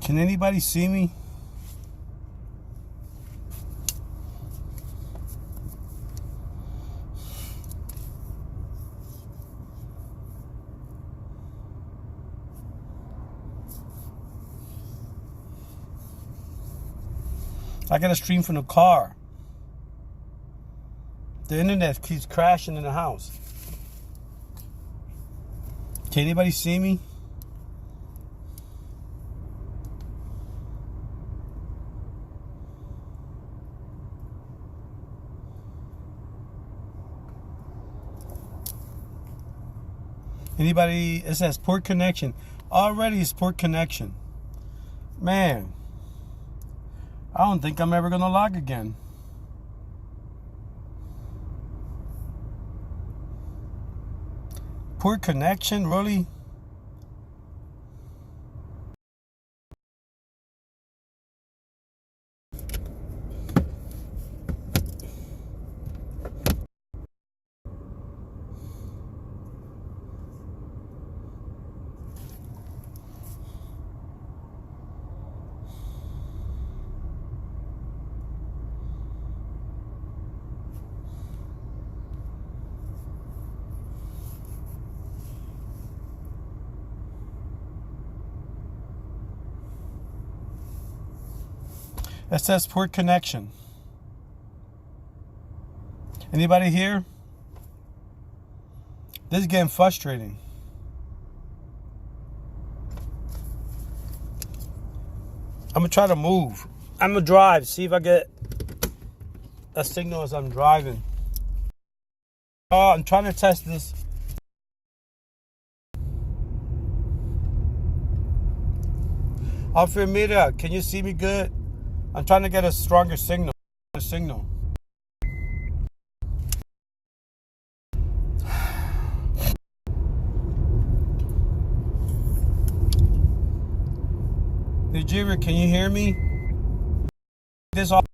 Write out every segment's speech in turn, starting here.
Can anybody see me? I got to stream from the car. The internet keeps crashing in the house. Can anybody see me? Anybody? It says poor connection. Already it's poor connection. Man, I don't think I'm ever gonna log again. Poor connection, really? It says poor connection. Anybody here? This is getting frustrating. I'm gonna try to move. I'm gonna drive, see if I get a signal as I'm driving. Oh, I'm trying to test this. Alfredo, can you see me good? I'm trying to get a stronger signal. Nigeria, can you hear me? This all.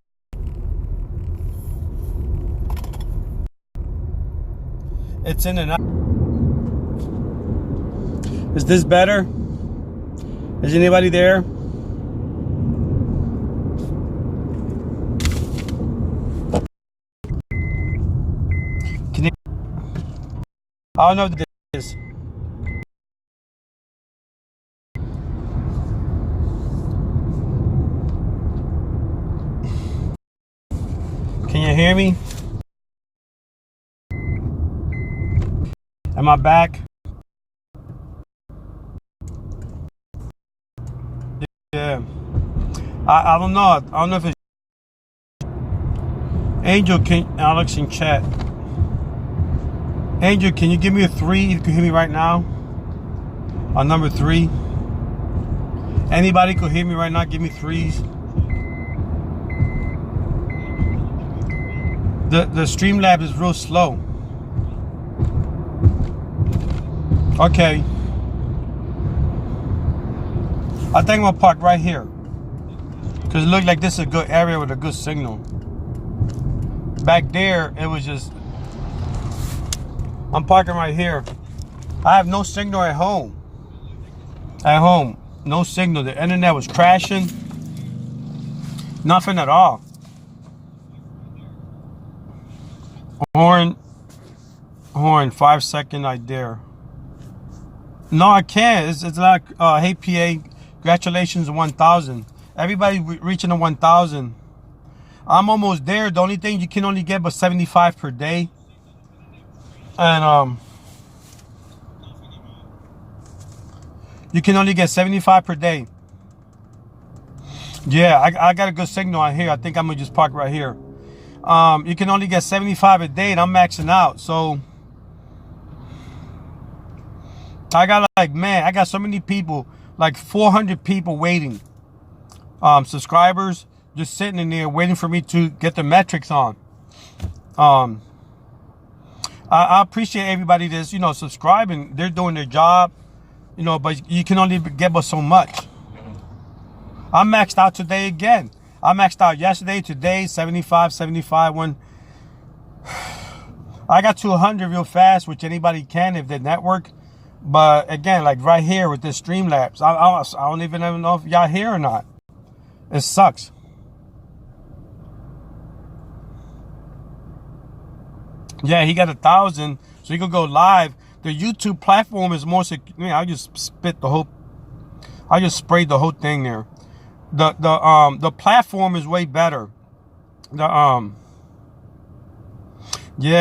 It's in and out. Is this better? Is anybody there? I don't know what this is. Can you hear me? Am I back? Yeah. I don't know. I don't know if it's Angel. Alex in chat. Angel, can you give me a 3? You can hear me right now. On number 3. Anybody could hear me right now? Give me 3s. The Streamlab is real slow. Okay. I think I'm gonna park right here. Because it looked like this is a good area with a good signal. Back there, it was just... I'm parking right here. I have no signal at home. No signal. The internet was crashing. Nothing at all. Horn, 5-second, I dare. No, I can't. It's like, hey PA, congratulations on 1,000. Everybody reaching the 1,000. I'm almost there. The only thing you can only get but 75 per day. And you can only get 75 per day. Yeah, I got a good signal on here. I think I'm gonna just park right here. You can only get 75 a day, and I'm maxing out. So I got I got so many people, like 400 people waiting. Subscribers just sitting in there waiting for me to get the metrics on. I appreciate everybody that's, subscribing. They're doing their job, but you can only get but so much. I'm maxed out today again. I maxed out yesterday, today, 75, when I got to 100 real fast, which anybody can if they network. But again, like right here with this Streamlabs, I don't even know if y'all here or not. It sucks. Yeah, he got 1,000, so he could go live. The YouTube platform is more secure. I just I just sprayed the whole thing there. The platform is way better. Yeah,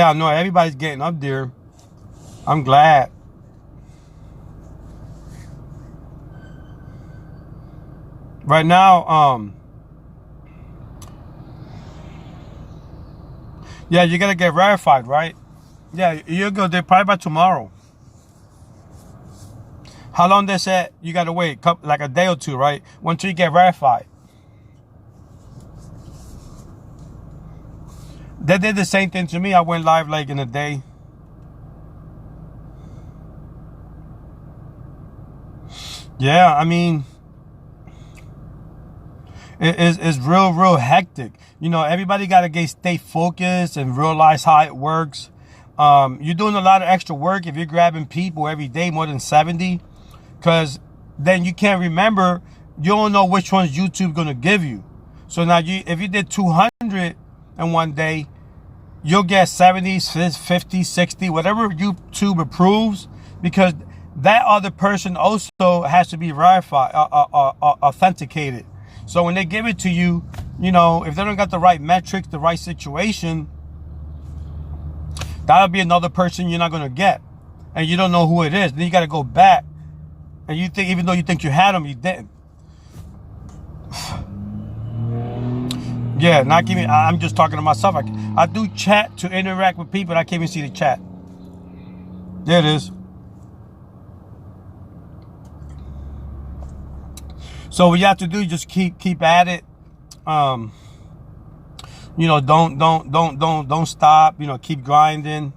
I know everybody's getting up there. I'm glad. Right now, yeah, you gotta get verified, right? Yeah, you'll go there probably by tomorrow. How long they said you gotta wait? Like a day or two, right? Until you get verified. They did the same thing to me. I went live like in a day. Yeah, I mean, it's real hectic. You know, everybody gotta stay focused and realize how it works. You're doing a lot of extra work if you're grabbing people every day, more than 70, because then you can't remember. You don't know which ones YouTube gonna give you. So now if you did 200 in one day, you'll get 70, 50, 60, whatever YouTube approves, because that other person also has to be verified, authenticated. So when they give it to you, you know, if they don't got the right metrics, the right situation, that'll be another person you're not going to get. And you don't know who it is. Then you got to go back. And you think, even though you think you had them, you didn't. Yeah, not giving. I'm just talking to myself. I do chat to interact with people. I can't even see the chat. There it is. So what you have to do, just keep at it. You know, don't stop. You know, keep grinding.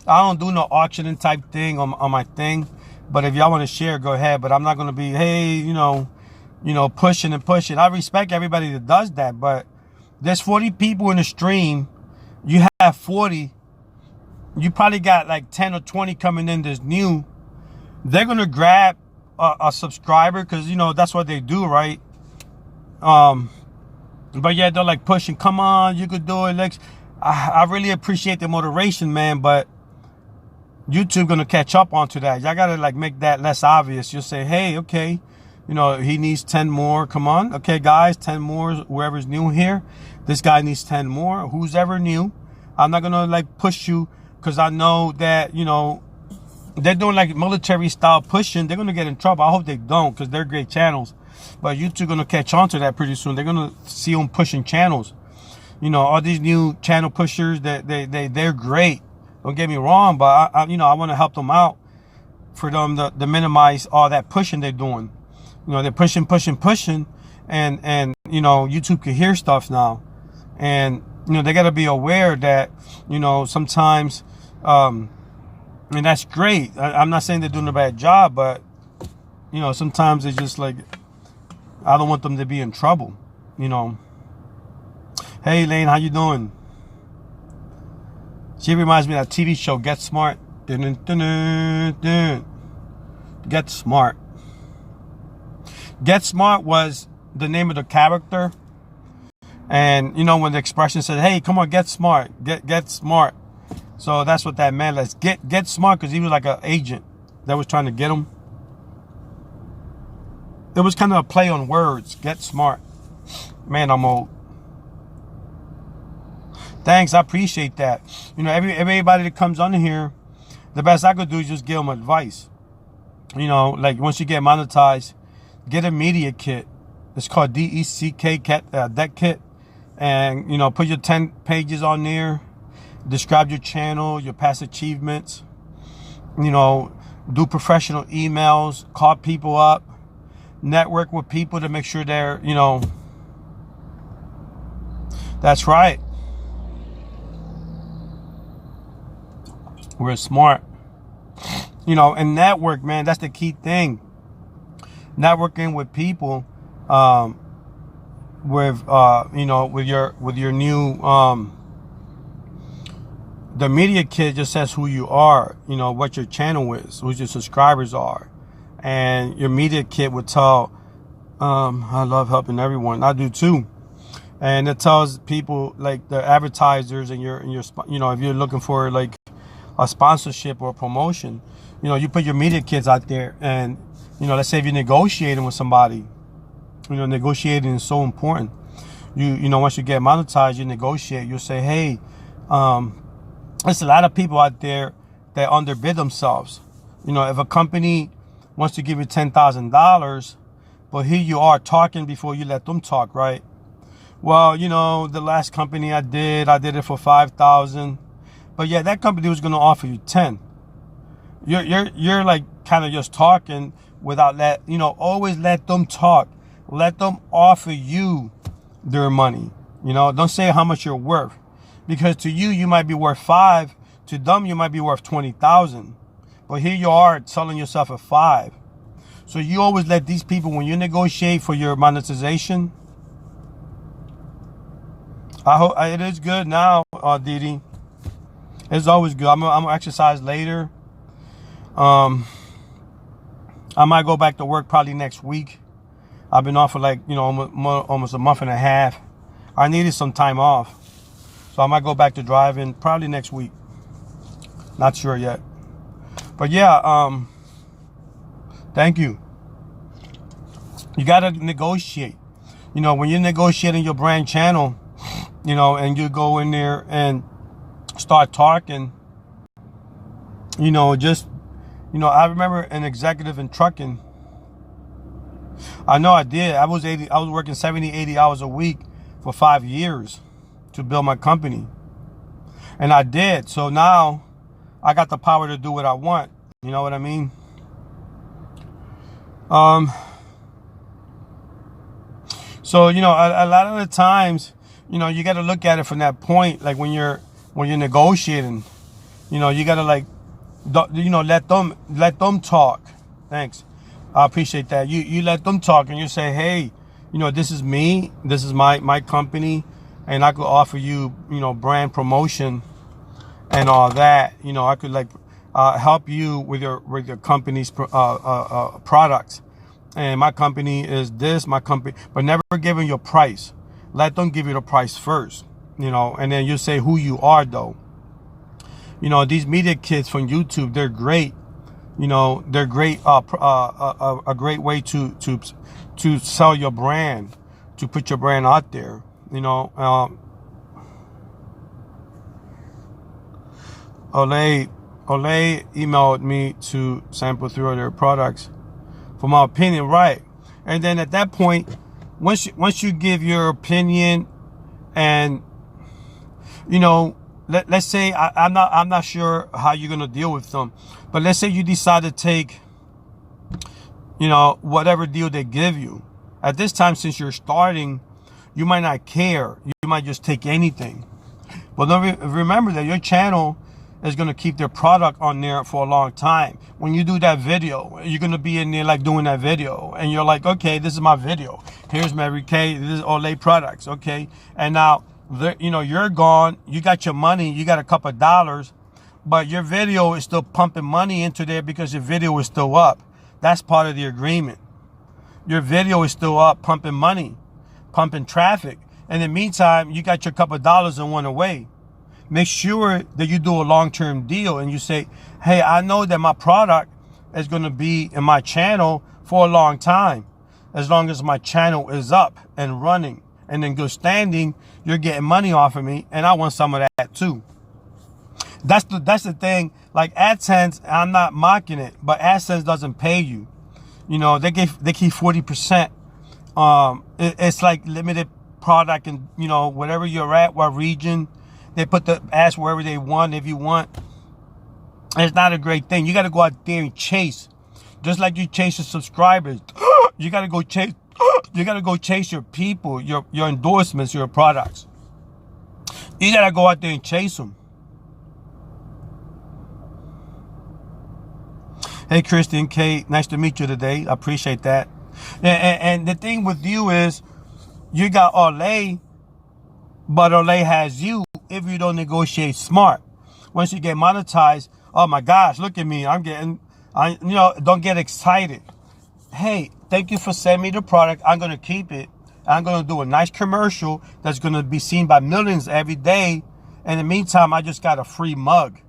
I don't do no auctioning type thing on my thing. But if y'all want to share, go ahead. But I'm not gonna be, hey, you know, pushing and pushing. I respect everybody that does that, but there's 40 people in the stream. You have 40. You probably got like 10 or 20 coming in that's new. They're gonna grab a subscriber because, you know, that's what they do, right? But yeah, they're like pushing. Come on, you could do it, Lex. I really appreciate the moderation, man. But YouTube gonna catch up onto that. Y'all gotta like make that less obvious. You'll say, hey, okay, you know, he needs 10 more. Come on, okay, guys, 10 more. Whoever's new here, this guy needs 10 more. Who's ever new? I'm not gonna like push you because I know that, you know, they're doing like military style pushing. They're gonna get in trouble. I hope they don't, because they're great channels. But YouTube gonna catch on to that pretty soon. They're gonna see them pushing channels. You know, all these new channel pushers, they're great. Don't get me wrong, but I you know, I want to help them out for them to minimize all that pushing they're doing. You know, they're pushing, and you know, YouTube can hear stuff now, and you know, they gotta be aware that, you know, sometimes. And that's great. I'm not saying they're doing a bad job, but, you know, sometimes it's just like, I don't want them to be in trouble, you know. Hey, Lane, how you doing? She reminds me of that TV show, Get Smart. Get Smart. Get Smart was the name of the character. And, you know, when the expression said, hey, come on, get smart. Get smart. So that's what that meant. Let's get smart, because he was like an agent that was trying to get him. It was kind of a play on words. Get smart. Man, I'm old. Thanks, I appreciate that. You know, everybody that comes on here, the best I could do is just give them advice. You know, like once you get monetized, get a media kit. It's called DECK deck kit, and you know, put your 10 pages on there. Describe your channel, your past achievements, you know, do professional emails, call people up, network with people to make sure they're, you know, that's right. We're smart, you know, and network, man, that's the key thing. Networking with people, with, you know, with your new, The media kit just says who you are, what your channel is, who your subscribers are. And your media kit would tell, I love helping everyone. I do too. And it tells people, like the advertisers and your if you're looking for like a sponsorship or a promotion, you put your media kits out there. And, let's say if you're negotiating with somebody, negotiating is so important. Once you get monetized, you negotiate. You say, hey, there's a lot of people out there that underbid themselves. If a company wants to give you $10,000, but here you are talking before you let them talk, right? Well, the last company I did it for $5,000, but yeah, that company was going to offer you 10. You're like kind of just talking without always let them talk. Let them offer you their money. Don't say how much you're worth, because to you, you might be worth 5. To them, you might be worth 20,000. But here you are selling yourself at 5. So you always let these people, when you negotiate for your monetization, I hope it is good now, Didi. It's always good. I'm gonna exercise later. I might go back to work probably next week. I've been off for like almost a month and a half. I needed some time off, so I might go back to driving probably next week. Not sure yet, but yeah. Thank you. You gotta negotiate. When you're negotiating your brand channel, and you go in there and start talking, I remember an executive in trucking. I know I did. I was working 70, 80 hours a week for 5 years to build my company. And I did. So now I got the power to do what I want. You know what I mean? So, a lot of the times, you got to look at it from that point. Like when you're negotiating, you got to let them talk. Thanks. I appreciate that. You let them talk and you say, hey, this is me. This is my company. And I could offer you, brand promotion and all that. I could help you with your company's products. And my company is this, but never give them your price. Let them give you the price first, and then you say who you are, though. These media kits from YouTube, they're great. They're great, a great way to sell your brand, to put your brand out there. Olay emailed me to sample 3 of their products for my opinion, right? And then at that point, once you give your opinion, and let's say I'm not sure how you're gonna deal with them, but let's say you decide to take whatever deal they give you. At this time, since you're starting, you might not care. You might just take anything. But remember that your channel is going to keep their product on there for a long time. When you do that video, you're going to be in there like doing that video, and you're like, okay, this is my video. Here's Mary Kay. This is Olay products. Okay. And now, you're gone. You got your money. You got a couple of dollars, but your video is still pumping money into there because your video is still up. That's part of the agreement. Your video is still up, pumping money, pumping traffic. In the meantime, you got your couple of dollars and went away. Make sure that you do a long-term deal and you say, hey, I know that my product is going to be in my channel for a long time. As long as my channel is up and running and in good standing, you're getting money off of me, and I want some of that too. That's the thing. Like AdSense, I'm not mocking it, but AdSense doesn't pay you. They keep 40%. It's like limited product, and whatever you're at, what region. They put the ads wherever they want, if you want. It's not a great thing. You got to go out there and chase. Just like you chase your subscribers. You got to go chase. You got to go chase your people, your endorsements, your products. You got to go out there and chase them. Hey, Christian, Kate, nice to meet you today. I appreciate that. And the thing with you is, you got Olay, but Olay has you if you don't negotiate smart. Once you get monetized, oh my gosh, look at me. Don't get excited. Hey, thank you for sending me the product. I'm going to keep it. I'm going to do a nice commercial that's going to be seen by millions every day. In the meantime, I just got a free mug.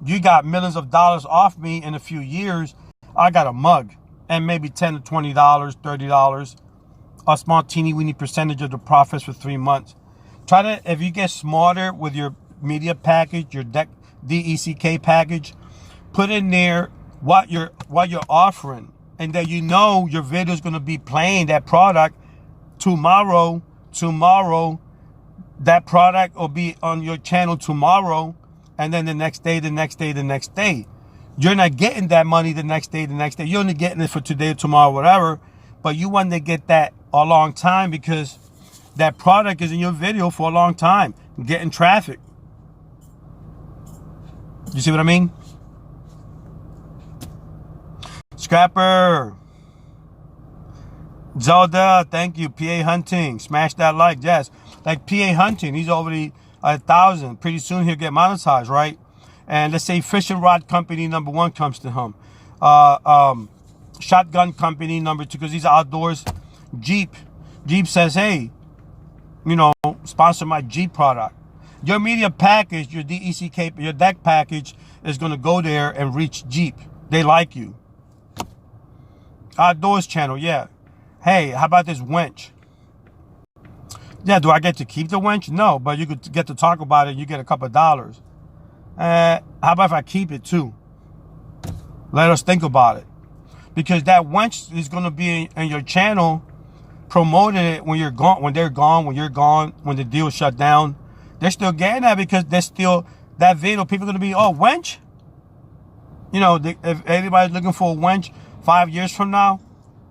You got millions of dollars off me in a few years. I got a mug and maybe $10 to $20, $30, a small teeny weeny percentage of the profits for 3 months. If you get smarter with your media package, your DECK package, put in there what you're offering, and that you know your video is going to be playing that product tomorrow. That product will be on your channel tomorrow, and then the next day. You're not getting that money the next day. You're only getting it for today or tomorrow, whatever. But you want to get that a long time because that product is in your video for a long time, getting traffic. You see what I mean? Scrapper. Zelda, thank you. PA Hunting, smash that like. Yes, like PA Hunting, he's already 1,000. Pretty soon he'll get monetized, right? And let's say fishing rod company number 1 comes to him. Shotgun company number 2, because he's outdoors. Jeep says, hey, sponsor my Jeep product. Your media package, your DECK, your deck package is going to go there and reach Jeep. They like you. Outdoors channel, yeah. Hey, how about this wench? Yeah, do I get to keep the wench? No, but you could get to talk about it. You get a couple of dollars. How about if I keep it too? Let us think about it. Because that wench is going to be in your channel, promoting it when you're gone, when they're gone, when you're gone, when the deal shut down. They're still getting that because they're still, that video, people are going to be, oh, wench? If anybody's looking for a wench 5 years from now,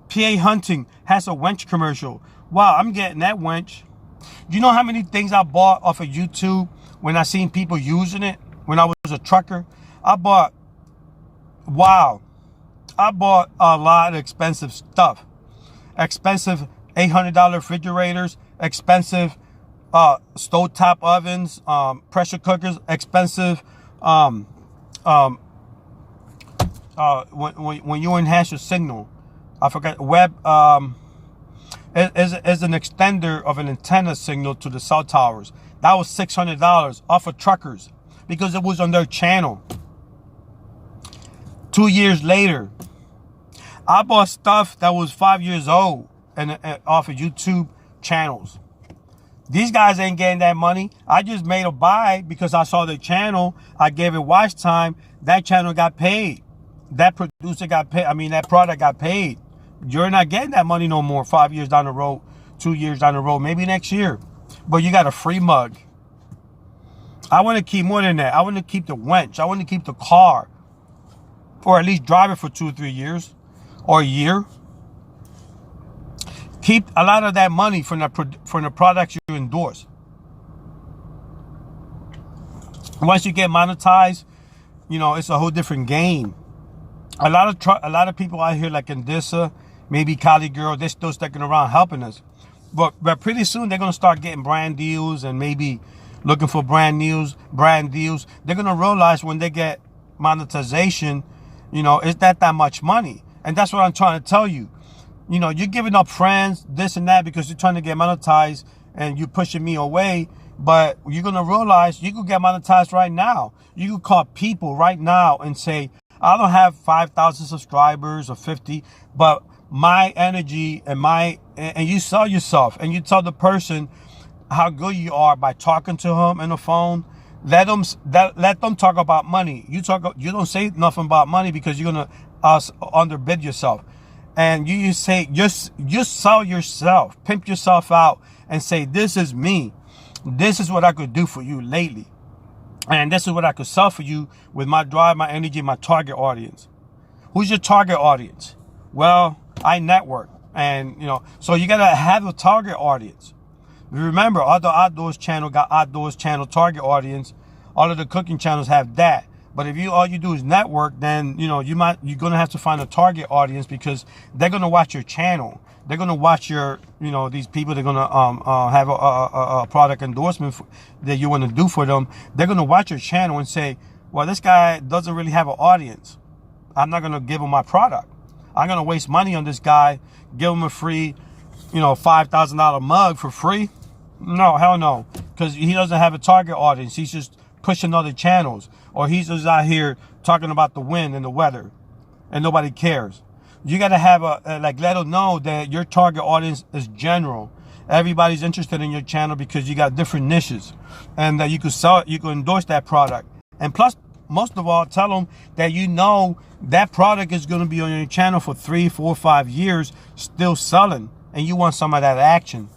PA Hunting has a wench commercial. Wow, I'm getting that wench. Do you know how many things I bought off of YouTube when I seen people using it? When I was a trucker, I bought a lot of expensive stuff. Expensive $800 refrigerators, expensive stovetop ovens, pressure cookers, expensive when you enhance your signal. I forgot web is an extender of an antenna signal to the cell towers. That was $600 off of truckers because it was on their channel. 2 years later, I bought stuff that was 5 years old and off of YouTube channels. These guys ain't getting that money. I just made a buy because I saw their channel. I gave it watch time. That channel got paid. That producer got paid. I mean, that product got paid. You're not getting that money no more 5 years down the road, 2 years down the road, maybe next year. But you got a free mug. I want to keep more than that. I want to keep the wench. I want to keep the car. Or at least drive it for 2 or 3 years. Or a year. Keep a lot of that money from the products you endorse. Once you get monetized, it's a whole different game. A lot of people out here like Indissa, maybe Cali Girl, they're still sticking around helping us. But pretty soon they're going to start getting brand deals and maybe looking for brand deals. They're going to realize when they get monetization, it's not that much money. And that's what I'm trying to tell you. You're giving up friends, this and that, because you're trying to get monetized and you're pushing me away. But you're going to realize you could get monetized right now. You could call people right now and say, I don't have 5,000 subscribers or 50, but my energy and you sell yourself and you tell the person how good you are by talking to him on the phone. Let them talk about money. You don't say nothing about money because you're going to underbid yourself. And you say, just sell yourself, pimp yourself out and say, this is me. This is what I could do for you lately. And this is what I could sell for you with my drive, my energy, my target audience. Who's your target audience? Well, I network. And, so you got to have a target audience. Remember, all the outdoors channel got outdoors channel target audience. All of the cooking channels have that. But if all you do is network, then you're gonna have to find a target audience, because they're gonna watch your channel. They're gonna watch your these people. They're gonna have a product endorsement that you want to do for them. They're gonna watch your channel and say, well, this guy doesn't really have an audience. I'm not gonna give him my product. I'm gonna waste money on this guy, give him a free $5,000 mug for free. No, hell no, because he doesn't have a target audience. He's just pushing other channels, or he's just out here talking about the wind and the weather, and nobody cares. You got to have let them know that your target audience is general. Everybody's interested in your channel because you got different niches, and that you could sell, you could endorse that product. And plus, most of all, tell them that that product is going to be on your channel for 3, 4, 5 years, still selling, and you want some of that action.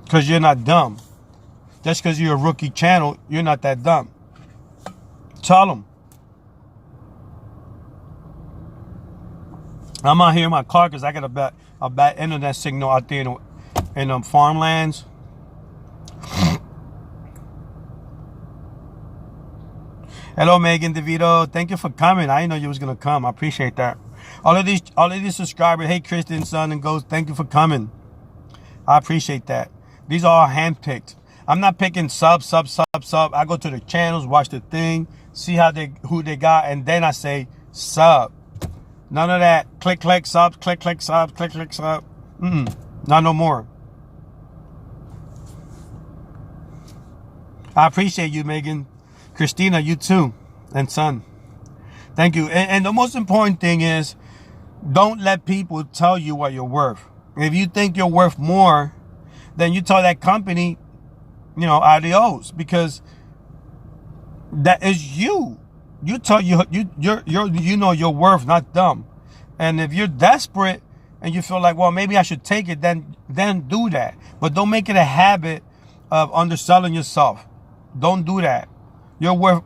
Because you're not dumb. Just because you're a rookie channel, you're not that dumb. Tell them. I'm out here in my car because I got a bad internet signal out there in farmlands. Hello, Megan DeVito. Thank you for coming. I didn't know you was gonna come. I appreciate that. All of these subscribers. Hey, Kristen, Son, and Ghost. Thank you for coming. I appreciate that. These are all handpicked. I'm not picking sub. I go to the channels, watch the thing, see who they got, and then I say sub. None of that click subs, click subs, click sub. Not no more. I appreciate you, Megan. Christina, you too, and Son. Thank you. And the most important thing is, don't let people tell you what you're worth. If you think you're worth more, then you tell that company, adios, because that is you. You tell you're your worth, not them. And if you're desperate and you feel like, well, maybe I should take it, then do that. But don't make it a habit of underselling yourself. Don't do that. You're worth.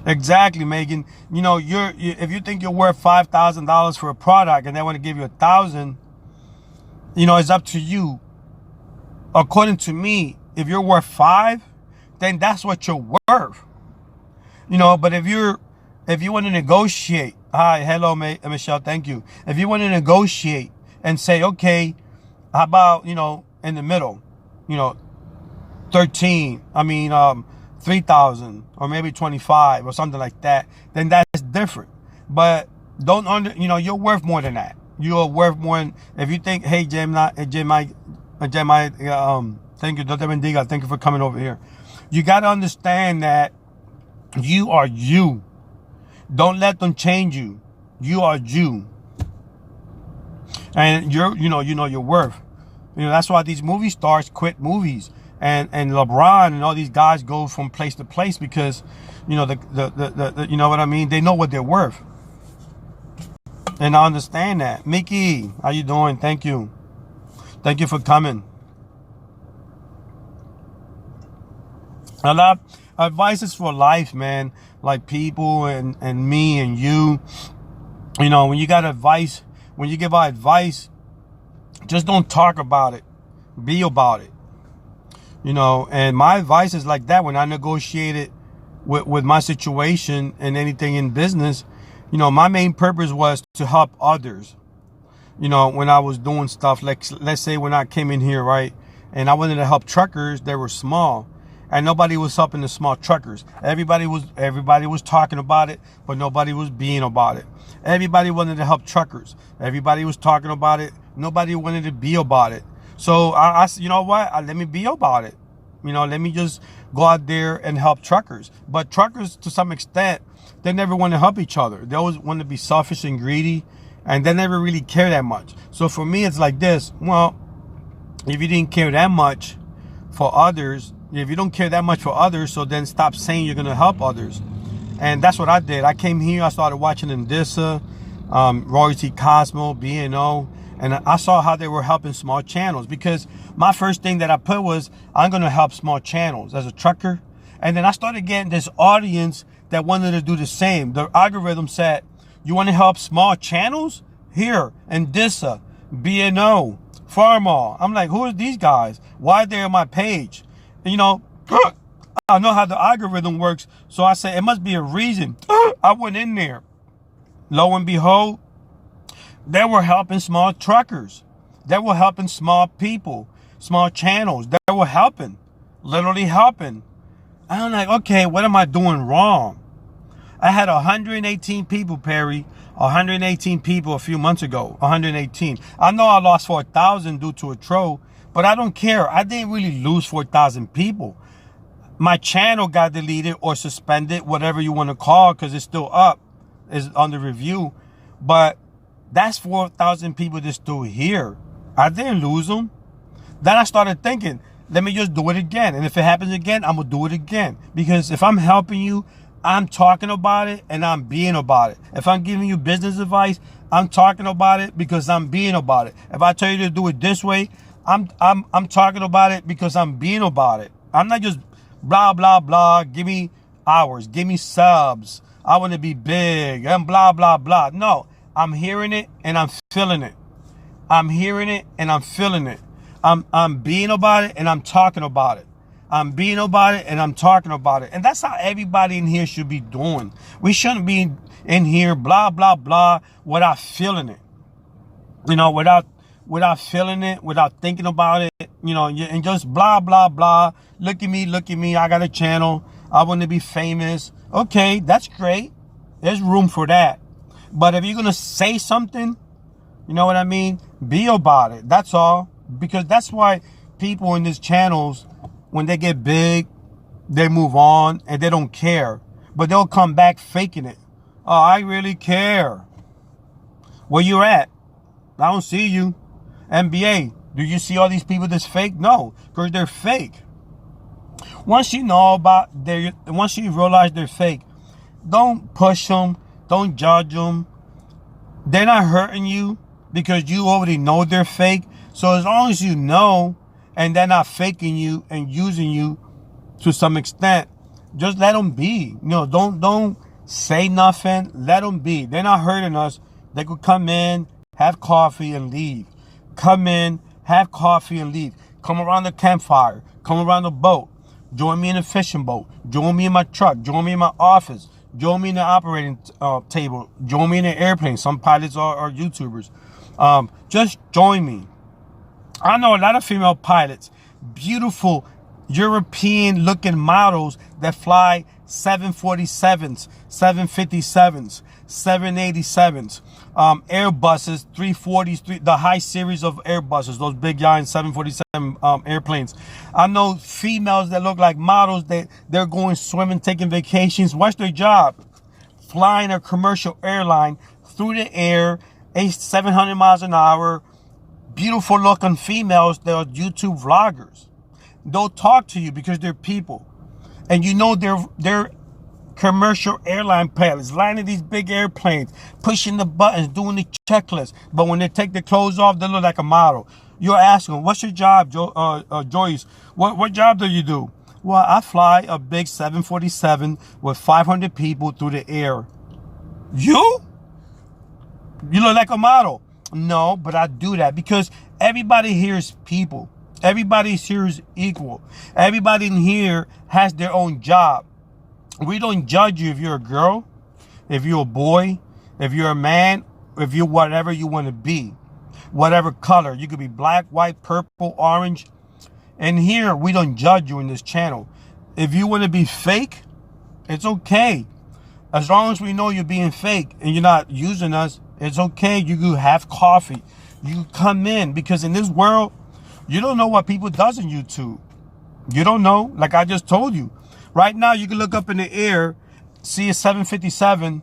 Exactly, Megan. If you think you're worth $5,000 for a product and they want to give you $1,000, it's up to you. According to me, if you're worth $5,000, then that's what you're worth. But if you want to negotiate, hi, hello, Michelle, thank you. If you want to negotiate and say, okay, how about, in the middle, 3,000 or maybe 25 or something like that, then that's different. But you're worth more than that. You're worth more than, if you think, hey, Gemini, thank you, Dr. Bendiga, thank you for coming over here. You got to understand that you are you. Don't let them change you. You are you. And you know your worth. That's why these movie stars quit movies. And LeBron and all these guys go from place to place because, you know what I mean? They know what they're worth. And I understand that. Mickey, how you doing? Thank you. Thank you for coming. A lot of advice is for life, man. Like people and me and you. When you got advice, when you give out advice, just don't talk about it. Be about it. And my advice is like that. When I negotiated with my situation and anything in business, my main purpose was to help others. When I was doing stuff, like, let's say when I came in here, right, and I wanted to help truckers that were small, and nobody was helping the small truckers. Everybody was talking about it, but nobody was being about it. Everybody wanted to help truckers. Everybody was talking about it. Nobody wanted to be about it. So I said, you know what? Let me be about it. Let me just go out there and help truckers. But truckers, to some extent, they never want to help each other. They always want to be selfish and greedy, and they never really care that much. So for me, it's like this. Well, if you didn't care that much for others, if you don't care that much for others, so then stop saying you're going to help others. And that's what I did. I came here, I started watching Indissa, Royalty Cosmo, B&O, and I saw how they were helping small channels, because my first thing that I put was, I'm going to help small channels as a trucker. And then I started getting this audience that wanted to do the same. The algorithm said, you want to help small channels? Here, Indissa, B&O, Farmall. I'm like, who are these guys? Why are they on my page? I know how the algorithm works. So I said, it must be a reason. I went in there. Lo and behold, they were helping small truckers. They were helping small people, small channels. They were helping, literally helping. I'm like, okay, what am I doing wrong? I had 118 people, Perry. 118 people a few months ago. 118. I know I lost 4,000 due to a troll, but I don't care. I didn't really lose 4,000 people. My channel got deleted or suspended, whatever you want to call, because it's still up. It's under review. But that's 4,000 people that's still here. I didn't lose them. Then I started thinking, let me just do it again. And if it happens again, I'm going to do it again. Because if I'm helping you, I'm talking about it and I'm being about it. If I'm giving you business advice, I'm talking about it because I'm being about it. If I tell you to do it this way, I'm talking about it because I'm being about it. I'm not just blah, blah, blah. Give me hours. Give me subs. I want to be big and blah, blah, blah. No, I'm hearing it and I'm feeling it. I'm hearing it and I'm feeling it. I'm being about it and I'm talking about it. I'm being about it and I'm talking about it. And that's how everybody in here should be doing. We shouldn't be in here blah, blah, blah without feeling it. You know, without feeling it, without thinking about it, you know, and just blah, blah, blah. Look at me. I got a channel. I want to be famous. Okay, that's great. There's room for that. But if you're going to say something, you know what I mean? Be about it. That's all. Because that's why people in these channels, when they get big, they move on and they don't care. But they'll come back faking it. Oh, I really care. Where you at? I don't see you. NBA, do you see all these people that's fake? No, because they're fake. Once you realize they're fake, don't push them. Don't judge them. They're not hurting you because you already know they're fake. So as long as you know and they're not faking you and using you to some extent, just let them be. You know, don't say nothing. Let them be. They're not hurting us. They could come in, have coffee, and leave. Come in, have coffee, and leave. Come around the campfire. Come around the boat. Join me in a fishing boat. Join me in my truck. Join me in my office. Join me in the operating table. Join me in the airplane. Some pilots are YouTubers. Just join me. I know a lot of female pilots, beautiful European-looking models that fly 747s, 757s, 787s, Airbuses, 340s, the high series of Airbuses, those big giant 747 airplanes. I know females that look like models that they're going swimming, taking vacations. What's their job? Flying a commercial airline through the air, 700 miles an hour. Beautiful looking females that are YouTube vloggers. They'll talk to you because they're people. And you know they're commercial airline pilots, landing these big airplanes, pushing the buttons, doing the checklist. But when they take their clothes off, they look like a model. You're asking, what's your job, Joyce? What job do you do? Well, I fly a big 747 with 500 people through the air. You look like a model. No, but I do that because everybody here is people. Everybody here is equal. Everybody in here has their own job. We don't judge you if you're a girl, if you're a boy, if you're a man, if you're whatever you want to be. Whatever color. You could be black, white, purple, orange. And here, we don't judge you in this channel. If you want to be fake, it's okay. As long as we know you're being fake and you're not using us, it's okay. You can have coffee. You come in because in this world, you don't know what people does on YouTube. You don't know. Like I just told you. Right now, you can look up in the air, see a 757.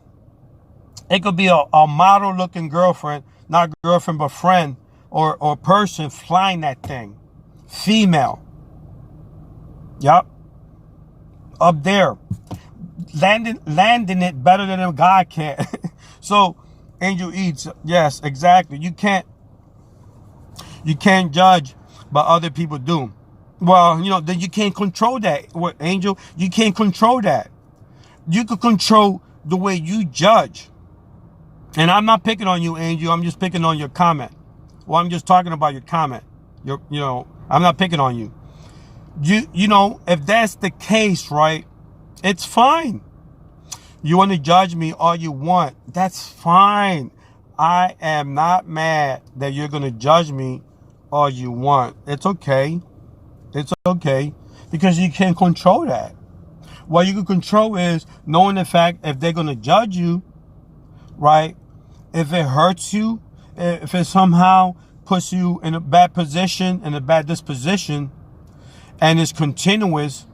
It could be a model-looking girlfriend, not girlfriend, but friend or person flying that thing. Female. Yup. Up there. Landing it better than a guy can. So, Angel Eats, yes, exactly. You can't judge, but other people do. Well, you know, then you can't control that. What, Angel? You can't control that. You can control the way you judge. And I'm not picking on you, Angel. I'm just picking on your comment. Well, I'm just talking about your comment. You know, I'm not picking on you. You know, if that's the case, right, it's fine. You want to judge me all you want. That's fine. I am not mad that you're going to judge me all you want. It's okay. It's okay. Because you can't control that. What you can control is knowing the fact if they're going to judge you, right? If it hurts you, if it somehow puts you in a bad position, in a bad disposition, and it's continuous,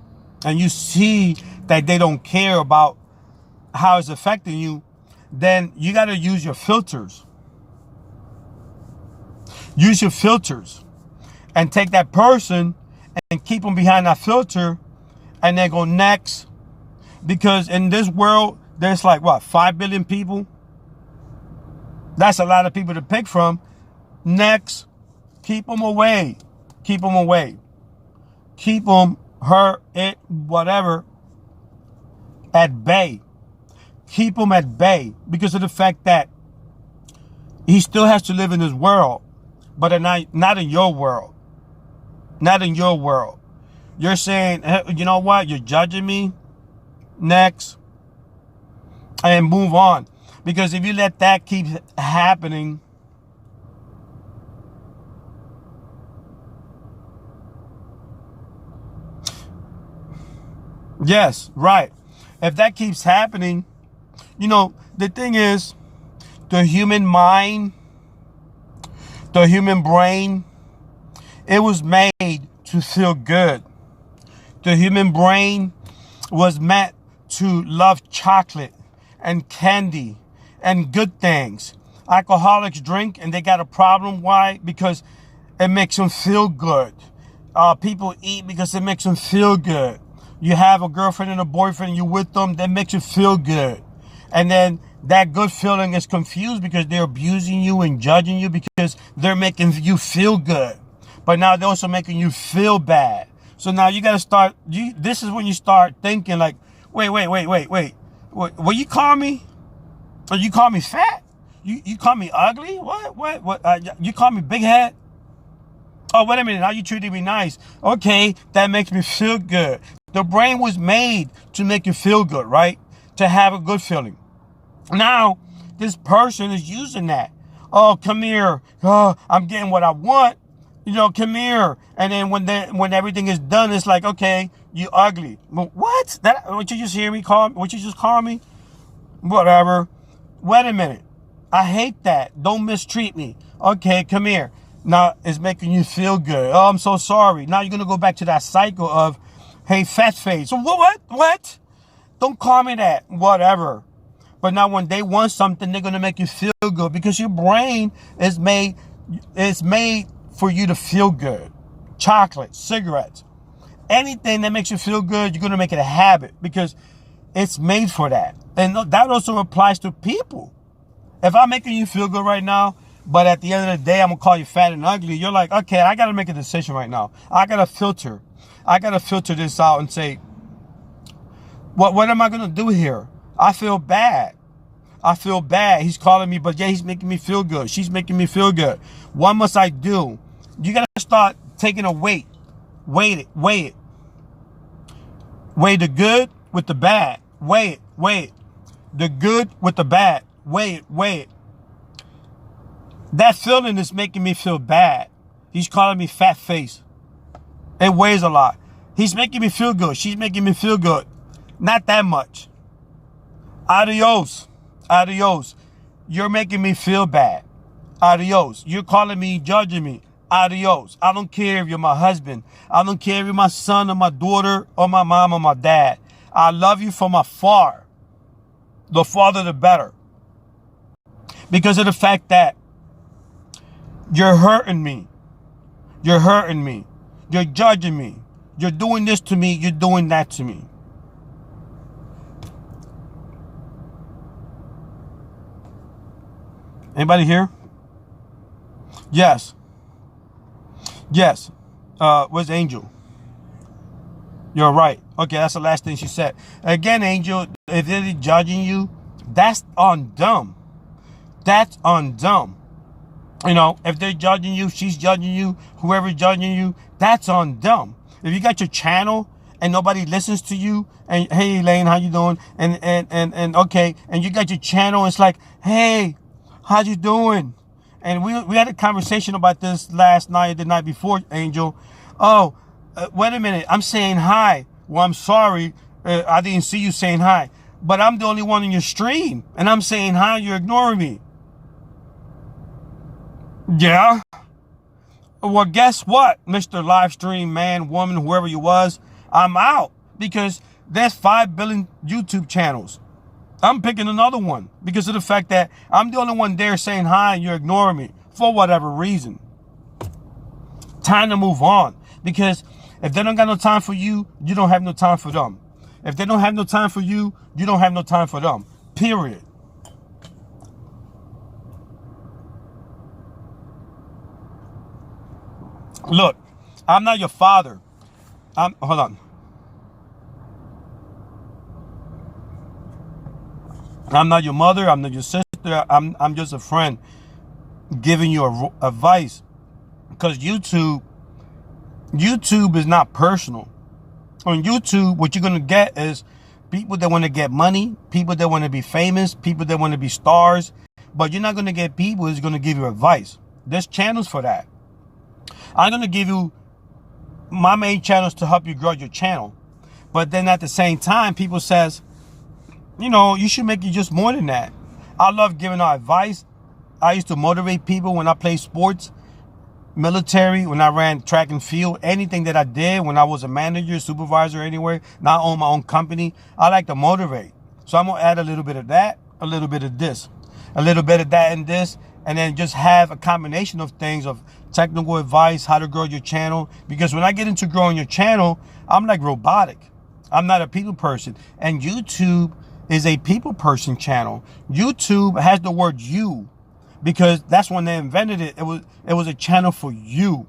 and you see that they don't care about how it's affecting you, then you got to use your filters. Use your filters and take that person and keep them behind that filter and then go next. Because in this world, there's like, what, 5 billion people? That's a lot of people to pick from. Next. Keep them away. Keep them away. Keep them, her, it, whatever, at bay. Keep him at bay because of the fact that he still has to live in his world, but not in your world. Not in your world. You're saying, hey, you know what? You're judging me. Next. And move on. Because if you let that keep happening, yes, right. If that keeps happening, you know, the thing is, the human mind, the human brain, it was made to feel good. The human brain was meant to love chocolate and candy and good things. Alcoholics drink and they got a problem. Why? Because it makes them feel good. People eat because it makes them feel good. You have a girlfriend and a boyfriend, you're with them, that makes you feel good. And then that good feeling is confused because they're abusing you and judging you because they're making you feel good. But now they're also making you feel bad. So now you got to start, this is when you start thinking like, wait. What you call me? Or you call me fat? You call me ugly? What? You call me big head? Oh, wait a minute. Now you treating me nice. Okay, that makes me feel good. The brain was made to make you feel good, right? To have a good feeling. Now, this person is using that. Oh, come here. Oh, I'm getting what I want. You know, come here. And then when everything is done, it's like, okay, you ugly. What? What you just hear me call? What you just call me? Whatever. Wait a minute. I hate that. Don't mistreat me. Okay, come here. Now it's making you feel good. Oh, I'm so sorry. Now you're gonna go back to that cycle of, hey, fat face. So what? Don't call me that. Whatever. But now when they want something, they're gonna make you feel good because your brain is made for you to feel good. Chocolate, cigarettes, anything that makes you feel good, you're gonna make it a habit because it's made for that. And that also applies to people. If I'm making you feel good right now, but at the end of the day, I'm gonna call you fat and ugly, you're like, okay, I gotta make a decision right now. I gotta filter this out and say, what am I gonna do here? I feel bad. He's calling me, but yeah, he's making me feel good. She's making me feel good. What must I do? You gotta start taking a weight. Weigh it. Weigh the good with the bad. Weigh it. The good with the bad. Weigh it. That feeling is making me feel bad. He's calling me fat face. It weighs a lot. He's making me feel good. She's making me feel good. Not that much. Adios. You're making me feel bad. Adios. You're calling me, judging me. Adios. I don't care if you're my husband. I don't care if you're my son or my daughter or my mom or my dad. I love you from afar. The farther the better. Because of the fact that you're hurting me. You're judging me. You're doing this to me. You're doing that to me. Anybody here? Yes. Where's Angel? You're right. Okay, that's the last thing she said. Again, Angel, if they're judging you, that's on them. You know, if they're judging you, she's judging you, whoever's judging you, that's on them. If you got your channel and nobody listens to you, and hey Elaine, how you doing? And okay, and you got your channel, it's like, hey, how you doing? And we had a conversation about this last night, the night before, Angel. Oh, wait a minute, I'm saying hi. Well, I'm sorry, I didn't see you saying hi. But I'm the only one in your stream, and I'm saying hi, you're ignoring me. Yeah. Well, guess what, Mr. Livestream man, woman, whoever you was, I'm out, because there's 5 billion YouTube channels. I'm picking another one because of the fact that I'm the only one there saying hi and you're ignoring me for whatever reason. Time to move on, because if they don't got no time for you, you don't have no time for them. If they don't have no time for you, you don't have no time for them. Period. Look, I'm not your father. Hold on. I'm not your mother. I'm not your sister. I'm just a friend giving you advice, because YouTube is not personal. On YouTube, what you're gonna get is people that want to get money, people that want to be famous, people that want to be stars, but you're not gonna get people who's gonna give you advice. There's channels for that. I'm gonna give you my main channels to help you grow your channel, but then at the same time, people says, you know, you should make it just more than that. I love giving out advice. I used to motivate people when I played sports, military, when I ran track and field, anything that I did when I was a manager, supervisor, anywhere, not own my own company. I like to motivate. So I'm going to add a little bit of that, a little bit of this, a little bit of that and this, and then just have a combination of things of technical advice, how to grow your channel. Because when I get into growing your channel, I'm like robotic. I'm not a people person. And YouTube is a people person channel. YouTube has the word you, because that's when they invented it. It was a channel for you.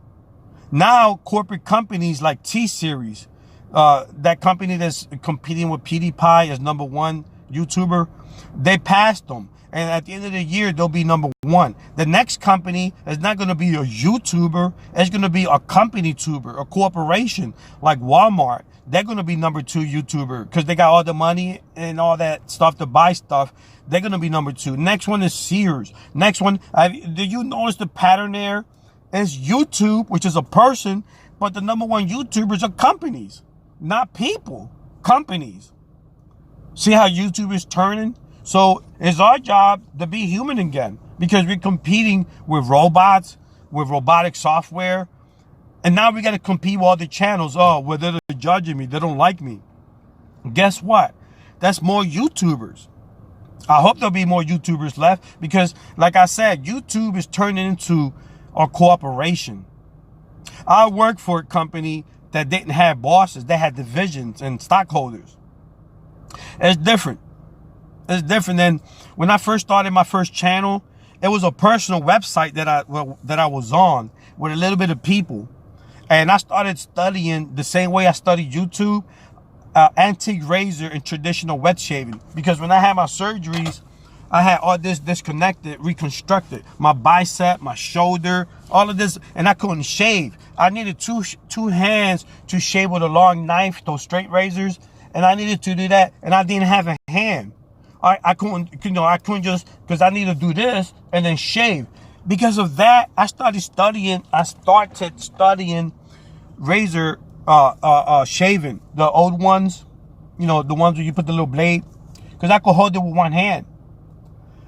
Now corporate companies like T-Series, that company that's competing with PewDiePie as #1 YouTuber, they passed them. And at the end of the year, they'll be #1. The next company is not going to be a YouTuber. It's going to be a company tuber, a corporation like Walmart. They're going to be #2 YouTuber because they got all the money and all that stuff to buy stuff. They're going to be #2. Next one is Sears. Next one, do you notice the pattern there? It's YouTube, which is a person, but the #1 YouTubers are companies, not people, companies. See how YouTube is turning? So it's our job to be human again, because we're competing with robots, with robotic software. And now we got to compete with all the channels. Oh, well, they're judging me. They don't like me. Guess what? That's more YouTubers. I hope there'll be more YouTubers left, because like I said, YouTube is turning into a corporation. I worked for a company that didn't have bosses. They had divisions and stockholders. It's different. It's different than when I first started my first channel. It was a personal website that I was on with a little bit of people. And I started studying the same way I studied YouTube, antique razor and traditional wet shaving. Because when I had my surgeries, I had all this disconnected, reconstructed. My bicep, my shoulder, all of this, and I couldn't shave. I needed two hands to shave with a long knife, those straight razors, and I needed to do that, and I didn't have a hand. I couldn't, I couldn't just, because I need to do this and then shave. Because of that, I started studying razor shaving, the old ones, the ones where you put the little blade, because I could hold it with one hand.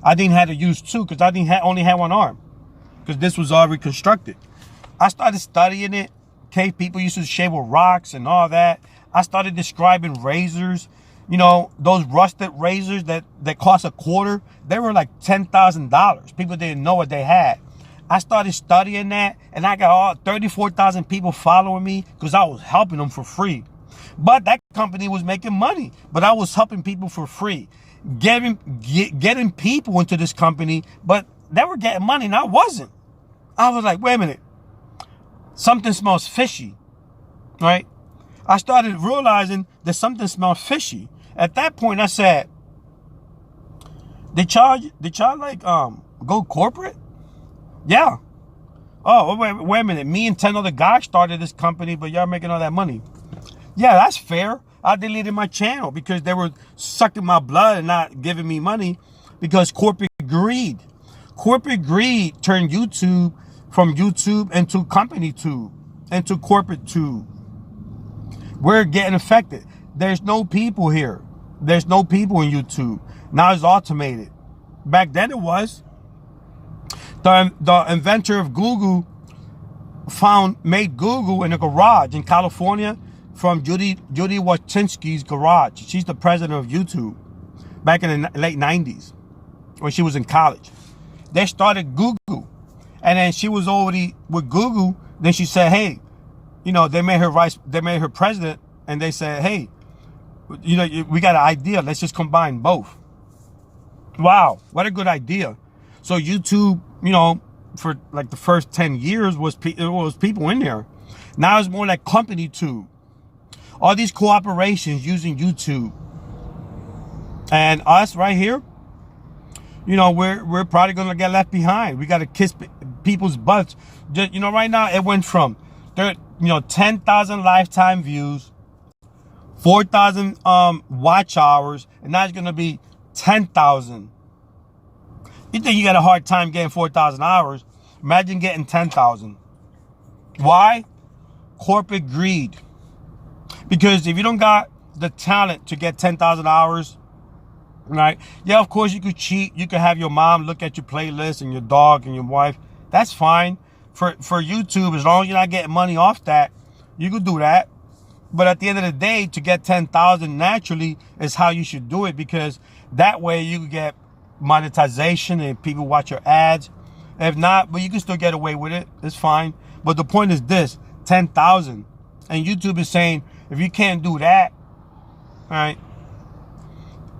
I didn't have to use two because I only had one arm, because this was all reconstructed. I started studying it. Okay, people used to shave with rocks and all that. I started describing razors. Those rusted razors that cost $0.25, they were like $10,000. People didn't know what they had. I started studying that, and I got all 34,000 people following me because I was helping them for free. But that company was making money, but I was helping people for free, getting people into this company, but they were getting money and I wasn't. I was like, wait a minute, something smells fishy, right? I started realizing that something smelled fishy. At that point, I said, did y'all like go corporate? Yeah. Oh, wait a minute. Me and 10 other guys started this company, but y'all making all that money. Yeah, that's fair. I deleted my channel because they were sucking my blood and not giving me money because corporate greed. Corporate greed turned YouTube from YouTube into company tube, into corporate tube. We're getting affected. There's no people here. There's no people in YouTube. Now it's automated. Back then it was. The inventor of Google made Google in a garage in California from Judy Wojcinski's garage. She's the president of YouTube back in the late 90s when she was in college. They started Google. And then she was already with Google. Then she said, hey, you know, they made her president, and they said, hey, you know, we got an idea. Let's just combine both. Wow, what a good idea. So YouTube, you know, for like the first 10 years was people in there. Now it's more like company tube. All these cooperations using YouTube. And us right here, you know, we're probably going to get left behind. We got to kiss people's butts. Just, you know, right now it went from 10,000 lifetime views, 4,000 watch hours, and now it's going to be 10,000. You think you got a hard time getting 4,000 hours? Imagine getting 10,000. Why? Corporate greed. Because if you don't got the talent to get 10,000 hours, right? Yeah, of course you could cheat. You could have your mom look at your playlist and your dog and your wife. That's fine. For YouTube, as long as you're not getting money off that, you could do that. But at the end of the day, to get 10,000 naturally is how you should do it, because that way you can get monetization and people watch your ads. If not, but you can still get away with it. It's fine. But the point is this, 10,000. And YouTube is saying, if you can't do that, all right,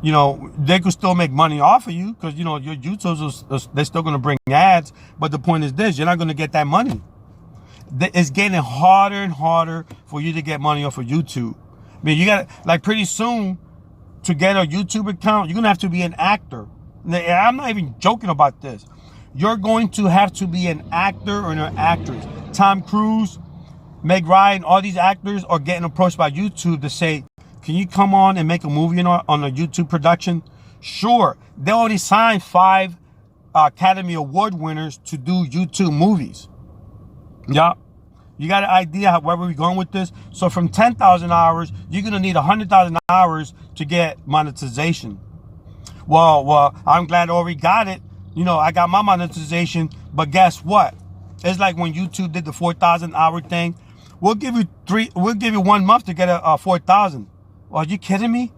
you know, they could still make money off of you because, you know, your YouTubers, they're still going to bring ads. But the point is this, you're not going to get that money. It's getting harder and harder for you to get money off of YouTube. I mean, you got to, like, pretty soon to get a YouTube account, you're going to have to be an actor. And I'm not even joking about this. You're going to have to be an actor or an actress. Tom Cruise, Meg Ryan, all these actors are getting approached by YouTube to say, can you come on and make a movie on a YouTube production? Sure. They already signed 5 Academy Award winners to do YouTube movies. Yeah. You got an idea where we're going with this? So from 10,000 hours, you're going to need 100,000 hours to get monetization. Well, I'm glad I already got it. You know, I got my monetization, but guess what? It's like when YouTube did the 4,000 hour thing. We'll give you 1 month to get a 4,000. Are you kidding me?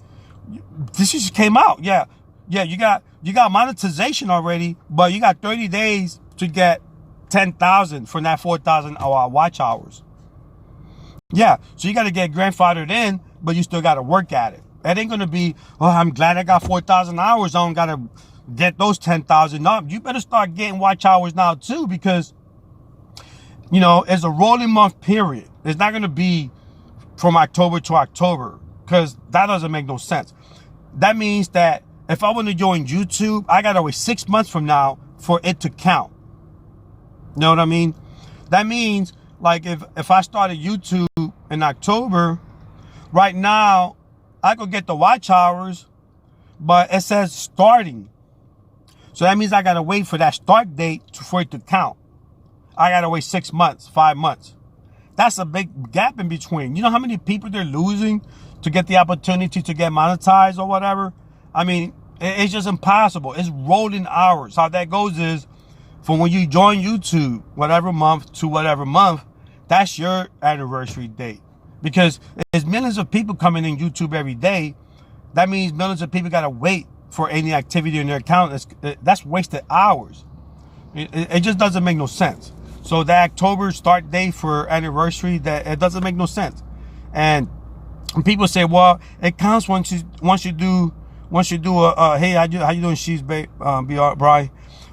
This just came out. Yeah, you got monetization already, but you got 30 days to get 10,000 from that 4,000 watch hours. Yeah, so you got to get grandfathered in, but you still got to work at it. It ain't going to be, oh, I'm glad I got 4,000 hours. I don't got to get those 10,000. No, you better start getting watch hours now too, because, you know, it's a rolling month period. It's not going to be from October to October, because that doesn't make no sense. That means that if I want to join YouTube, I got to wait 6 months from now for it to count. You know what I mean? That means, like, if I started YouTube in October, right now, I could get the watch hours, but it says starting. So that means I got to wait for that start date for it to count. I got to wait 6 months, 5 months. That's a big gap in between. You know how many people they're losing to get the opportunity to get monetized or whatever? I mean, it's just impossible. It's rolling hours. How that goes is, from when you join YouTube, whatever month to whatever month, that's your anniversary date. Because there's millions of people coming in YouTube every day. That means millions of people got to wait for any activity in their account. That's wasted hours. It just doesn't make no sense. So the October start date for anniversary, it doesn't make no sense. And people say, well, it counts once you do a hey, how you doing, she's Bri?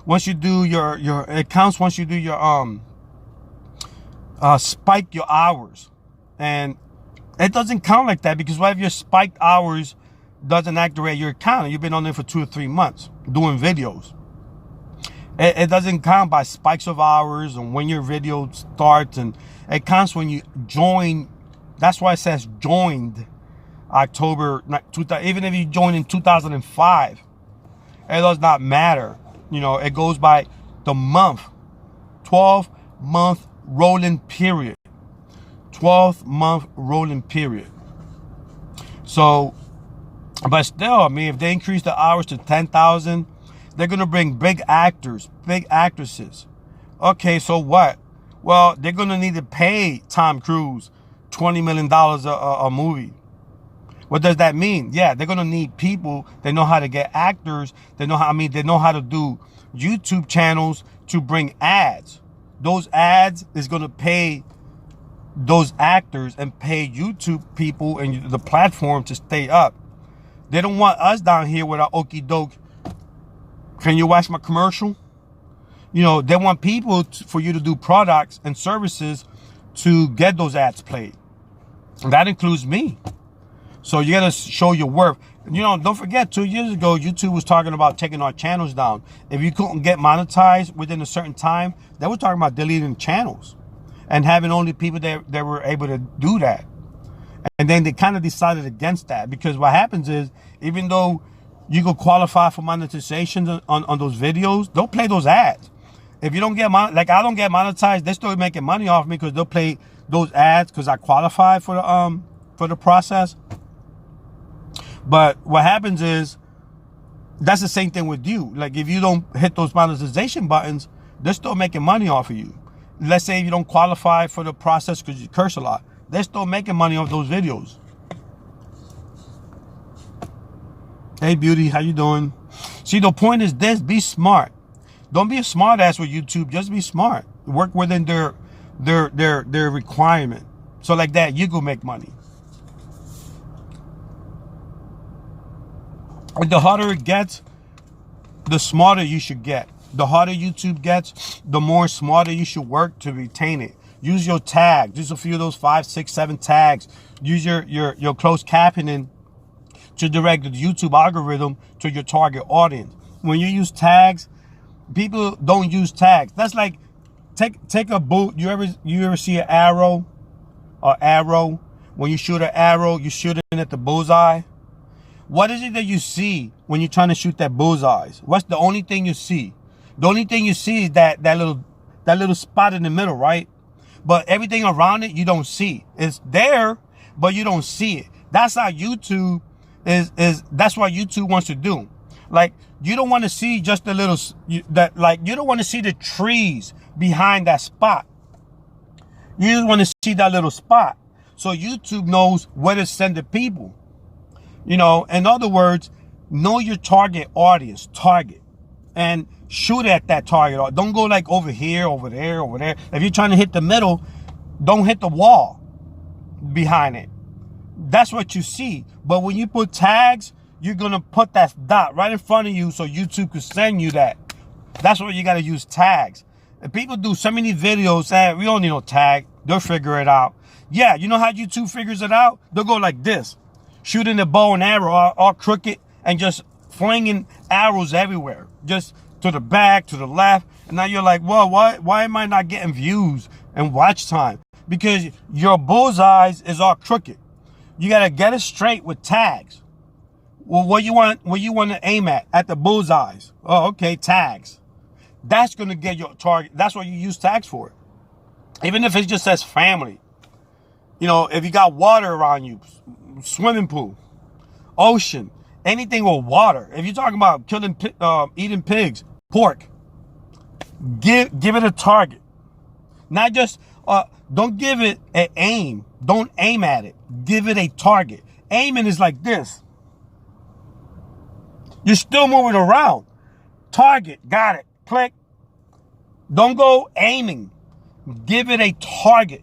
Once you do your it counts once you do your spike your hours. And it doesn't count like that, because what if your spiked hours doesn't activate your account and you've been on there for 2 or 3 months doing videos? It doesn't count by spikes of hours and when your video starts, and it counts when you join. That's why it says joined October, even if you joined in 2005, it does not matter. You know, it goes by the month, 12-month rolling period, 12-month rolling period. So, but still, I mean, if they increase the hours to 10,000, they're going to bring big actors, big actresses. Okay, so what? Well, they're going to need to pay Tom Cruise $20 million a movie. What does that mean? Yeah, they're going to need people. They know how to get actors. They know how to do YouTube channels to bring ads. Those ads is going to pay those actors and pay YouTube people and the platform to stay up. They don't want us down here with our okie doke. Can you watch my commercial? You know, they want people for you to do products and services to get those ads played. And that includes me. So you got to show your worth. You know, don't forget, 2 years ago, YouTube was talking about taking our channels down. If you couldn't get monetized within a certain time, they were talking about deleting channels and having only people that were able to do that. And then they kind of decided against that, because what happens is, even though you could qualify for monetization on those videos, they'll play those ads. If you don't get like I don't get monetized, they're still making money off me because they'll play those ads because I qualify for the process. But what happens is, that's the same thing with you. Like, if you don't hit those monetization buttons, they're still making money off of you. Let's say you don't qualify for the process because you curse a lot. They're still making money off those videos. Hey, beauty, how you doing? See, the point is this: be smart. Don't be a smart ass with YouTube. Just be smart. Work within their requirement. So like that, you go make money. And the harder it gets, the smarter you should get. The harder YouTube gets, the more smarter you should work to retain it. Use your tags. Use a few of those 5, 6, 7 tags. Use your closed captioning to direct the YouTube algorithm to your target audience. When you use tags, people don't use tags. That's like, take a boot. You ever see an arrow? Or arrow? When you shoot an arrow, you shoot it at the bullseye. What is it that you see when you're trying to shoot that bullseye? What's the only thing you see? The only thing you see is that little spot in the middle, right? But everything around it, you don't see. It's there, but you don't see it. That's how YouTube that's what YouTube wants to do. Like, you don't want to see just the little, you don't want to see the trees behind that spot. You just want to see that little spot. So YouTube knows where to send the people. You know, in other words, know your target audience, and shoot at that target. Don't go like over here, over there, over there. If you're trying to hit the middle, don't hit the wall behind it. That's what you see. But when you put tags, you're going to put that dot right in front of you so YouTube can send you that. That's where you got to use tags. And people do so many videos saying, we don't need no tag. They'll figure it out. Yeah, you know how YouTube figures it out? They'll go like this. Shooting the bow and arrow all crooked and just flinging arrows everywhere. Just to the back, to the left. And now you're like, well, why am I not getting views and watch time? Because your bullseyes is all crooked. You got to get it straight with tags. Well, what you want to aim at the bullseyes. Oh, okay, tags. That's going to get your target. That's what you use tags for. Even if it just says family. You know, if you got water around you, swimming pool, ocean, anything with water. If you're talking about eating pigs, pork, give it a target. Not just, don't give it an aim. Don't aim at it. Give it a target. Aiming is like this. You're still moving around. Target, got it. Click. Don't go aiming. Give it a target.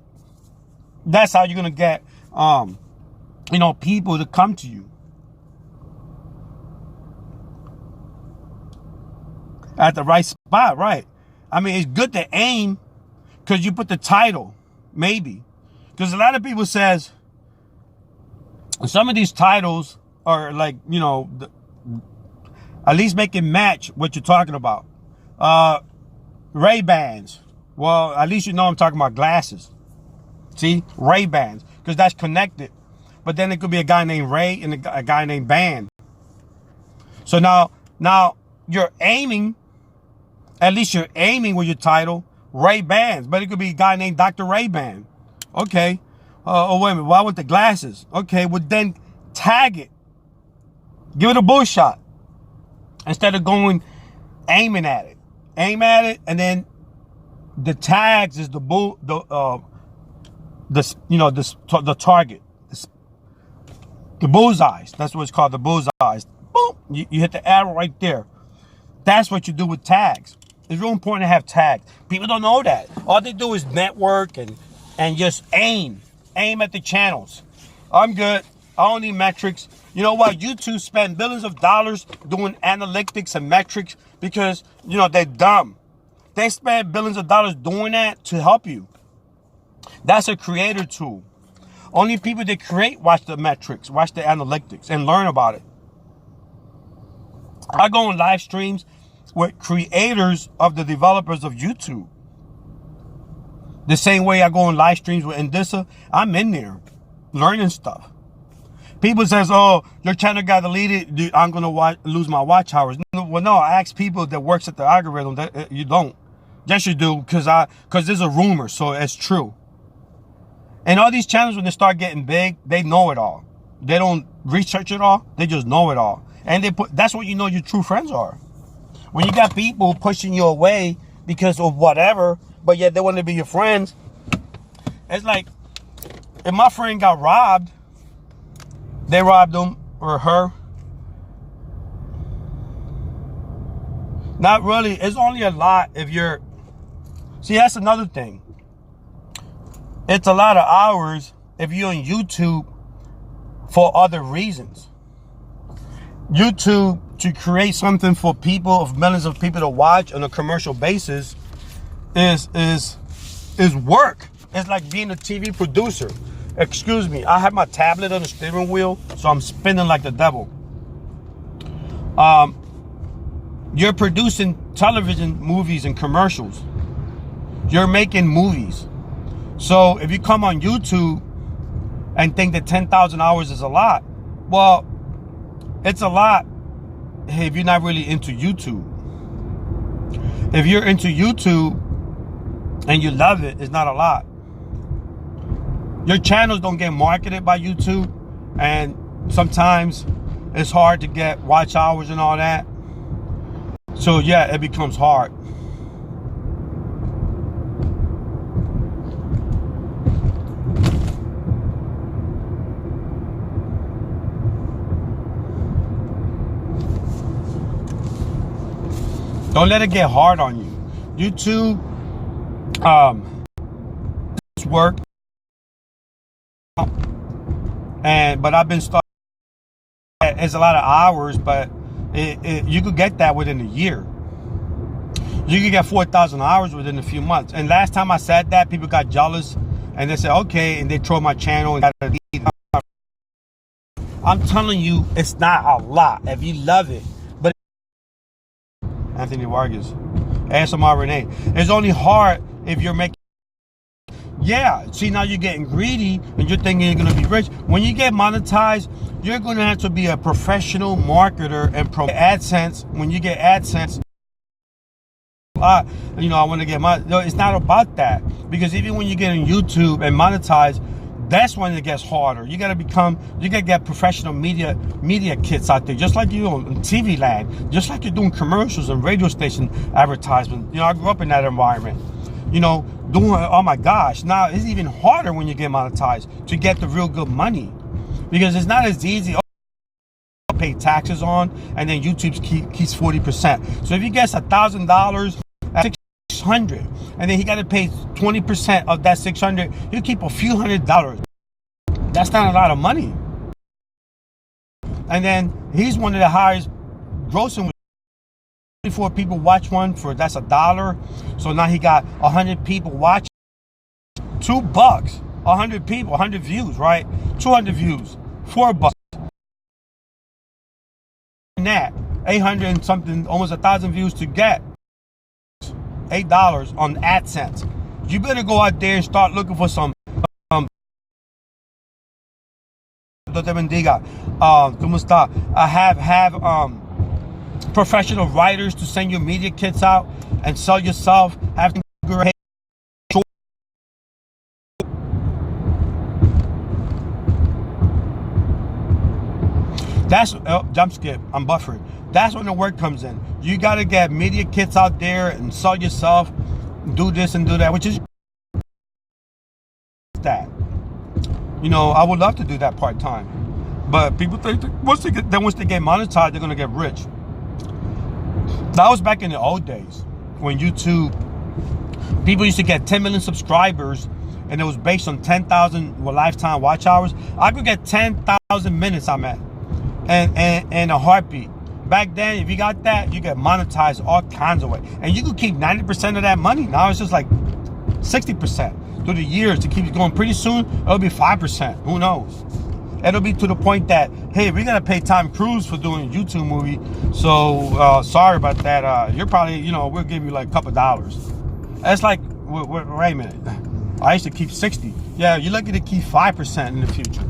That's how you're gonna get, people to come to you. At the right spot, right? I mean, it's good to aim because you put the title, maybe. Because a lot of people says some of these titles are like, at least make it match what you're talking about. Ray-Bans. Well, at least you know I'm talking about glasses. See? Ray-Bans. Because that's connected. But then it could be a guy named Ray and a guy named Ban. So now you're aiming, at least you're aiming with your title, Ray-Bans. But it could be a guy named Dr. Ray-Ban. Okay. Oh, wait a minute. Well, I want the glasses. Okay. Well, then tag it. Give it a bullshot. Instead of going aiming at it. Aim at it, and then the tags is the target. The bullseyes. That's what it's called, the bullseyes. Boom. You hit the arrow right there. That's what you do with tags. It's real important to have tags. People don't know that. All they do is network and just aim. Aim at the channels. I'm good. I don't need metrics. You know what? YouTube spend billions of dollars doing analytics and metrics because, you know, they're dumb. They spend billions of dollars doing that to help you. That's a creator tool. Only people that create watch the metrics, watch the analytics, and learn about it. I go on live streams with creators of the developers of YouTube. The same way I go on live streams with Indissa, I'm in there learning stuff. People says, oh, your channel got deleted, I'm going to lose my watch hours. Well, no, I ask people that works at the algorithm. That you don't. Yes, you do, because there's a rumor, so it's true. And all these channels, when they start getting big, they know it all. They don't research it all. They just know it all. And that's what you know your true friends are. When you got people pushing you away because of whatever, but yet they want to be your friends. It's like, if my friend got robbed, they robbed him or her. Not really. It's only a lot if you're... See, that's another thing. It's a lot of hours if you're on YouTube for other reasons. YouTube, to create something for people, of millions of people to watch on a commercial basis, is work. It's like being a TV producer. Excuse me, I have my tablet on the steering wheel, so I'm spinning like the devil. You're producing television, movies, and commercials. You're making movies. So if you come on YouTube and think that 10,000 hours is a lot, well, it's a lot if you're not really into YouTube. If you're into YouTube and you love it, it's not a lot. Your channels don't get marketed by YouTube, and sometimes it's hard to get watch hours and all that. So yeah, it becomes hard. Don't let it get hard on you. YouTube, it's work. But I've been stuck. It's a lot of hours, but you could get that within a year. You could get 4,000 hours within a few months. And last time I said that, people got jealous and they said, okay, and they trolled my channel and got a lead. I'm telling you, it's not a lot if you love it. But Anthony Vargas, ASMR Renee, it's only hard if you're making. Yeah, see, now you're getting greedy and you're thinking you're going to be rich. When you get monetized, you're going to have to be a professional marketer and AdSense. When you get AdSense, I want to get no, it's not about that. Because even when you get on YouTube and monetize, that's when it gets harder. You got to get professional media kits out there, just like you on TV land, just like you're doing commercials and radio station advertisement. I grew up in that environment. Oh my gosh, now it's even harder when you get monetized to get the real good money, because it's not as easy. Pay taxes on, and then YouTube keeps 40%. So if he gets $1,000 at $600, and then he got to pay 20% of that $600, he'll keep a few $100s. That's not a lot of money. And then he's one of the highest grossing. 24 people watch one for, that's $1. So now he got 100 people watching. $2. 100 people, 100 views, right? 200 views, $4. And that 800 and something, almost 1,000 views to get $8 on AdSense. You better go out there and start looking for some Dios te bendiga. ¿Cómo está? Have professional writers to send your media kits out and sell yourself. Have that's jump skip. I'm buffering. That's when the work comes in. You got to get media kits out there and sell yourself. Do this and do that, which is that. You know, I would love to do that part time, but people think that once they get monetized, they're gonna get rich. That was back in the old days when YouTube, people used to get 10 million subscribers, and it was based on 10,000 lifetime watch hours. I could get 10,000 minutes I'm at, and a heartbeat. Back then, if you got that, you get monetized all kinds of ways, and you could keep 90% of that money. Now it's just like 60% through the years to keep it going. Pretty soon, it'll be 5%. Who knows? It'll be to the point that, hey, we're gonna pay Tom Cruise for doing a YouTube movie. So sorry about that. You're probably, you know, we'll give you like a couple dollars. It's like, wait a minute. I used to keep 60. Yeah, you're lucky to keep 5% in the future,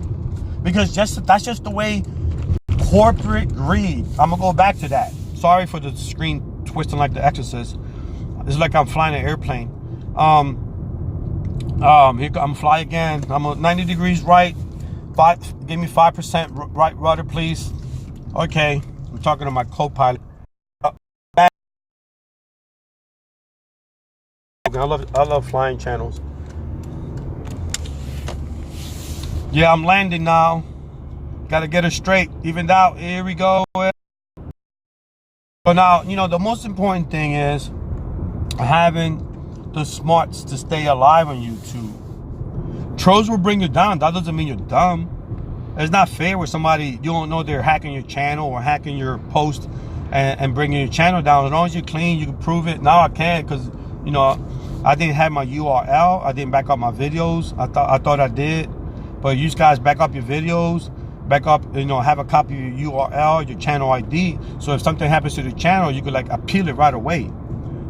because that's just the way corporate greed. I'm gonna go back to that. Sorry for the screen twisting like The Exorcist. It's like I'm flying an airplane. Here I'm fly again. I'm 90 degrees right. Give me 5% right rudder, please. Okay, I'm talking to my co-pilot. I love flying channels. Yeah, I'm landing now. Got to get it straight, evened out. Here we go. So now, you know, the most important thing is having the smarts to stay alive on YouTube. Trolls will bring you down. That doesn't mean you're dumb. It's not fair with somebody you don't know they're hacking your channel or hacking your post and bringing your channel down. As long as you're clean, you can prove it. Now I can't, because, you know, I didn't have my URL. I didn't back up my videos. I thought I did, but you guys back up your videos. Back up, you know, have a copy of your URL, your channel ID. So if something happens to the channel, you could like appeal it right away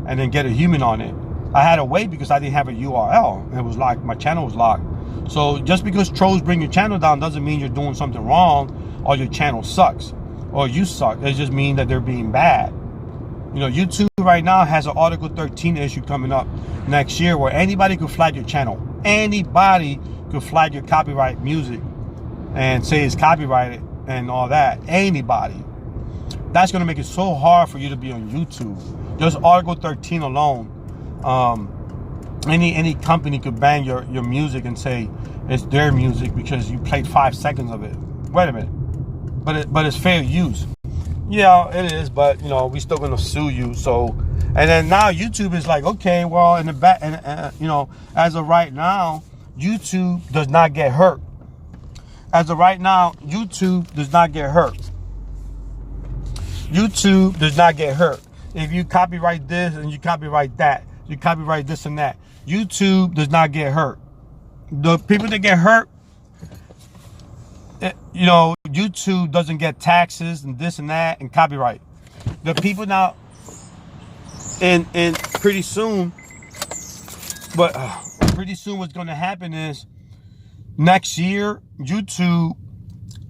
and then get a human on it. I had to wait because I didn't have a URL. It was locked. My channel was locked. So just because trolls bring your channel down doesn't mean you're doing something wrong or your channel sucks or you suck. It just means that they're being bad. You know, YouTube right now has an Article 13 issue coming up next year where anybody could flag your channel. Anybody could flag your copyright music and say it's copyrighted and all that. Anybody. That's going to make it so hard for you to be on YouTube. Just Article 13 alone. Any company could ban your music and say it's their music because you played 5 seconds of it. Wait a minute. But it's fair use. Yeah, it is, but you know, we still gonna sue you. So, and then now YouTube is like, okay, well, in the back, and you know, as of right now, YouTube does not get hurt. As of right now, YouTube does not get hurt. YouTube does not get hurt. If you copyright this and you copyright that, you copyright this and that, YouTube does not get hurt. The people that get hurt, you know, YouTube doesn't get taxes and this and that and copyright. The people now, and pretty soon, but pretty soon what's going to happen is next year, YouTube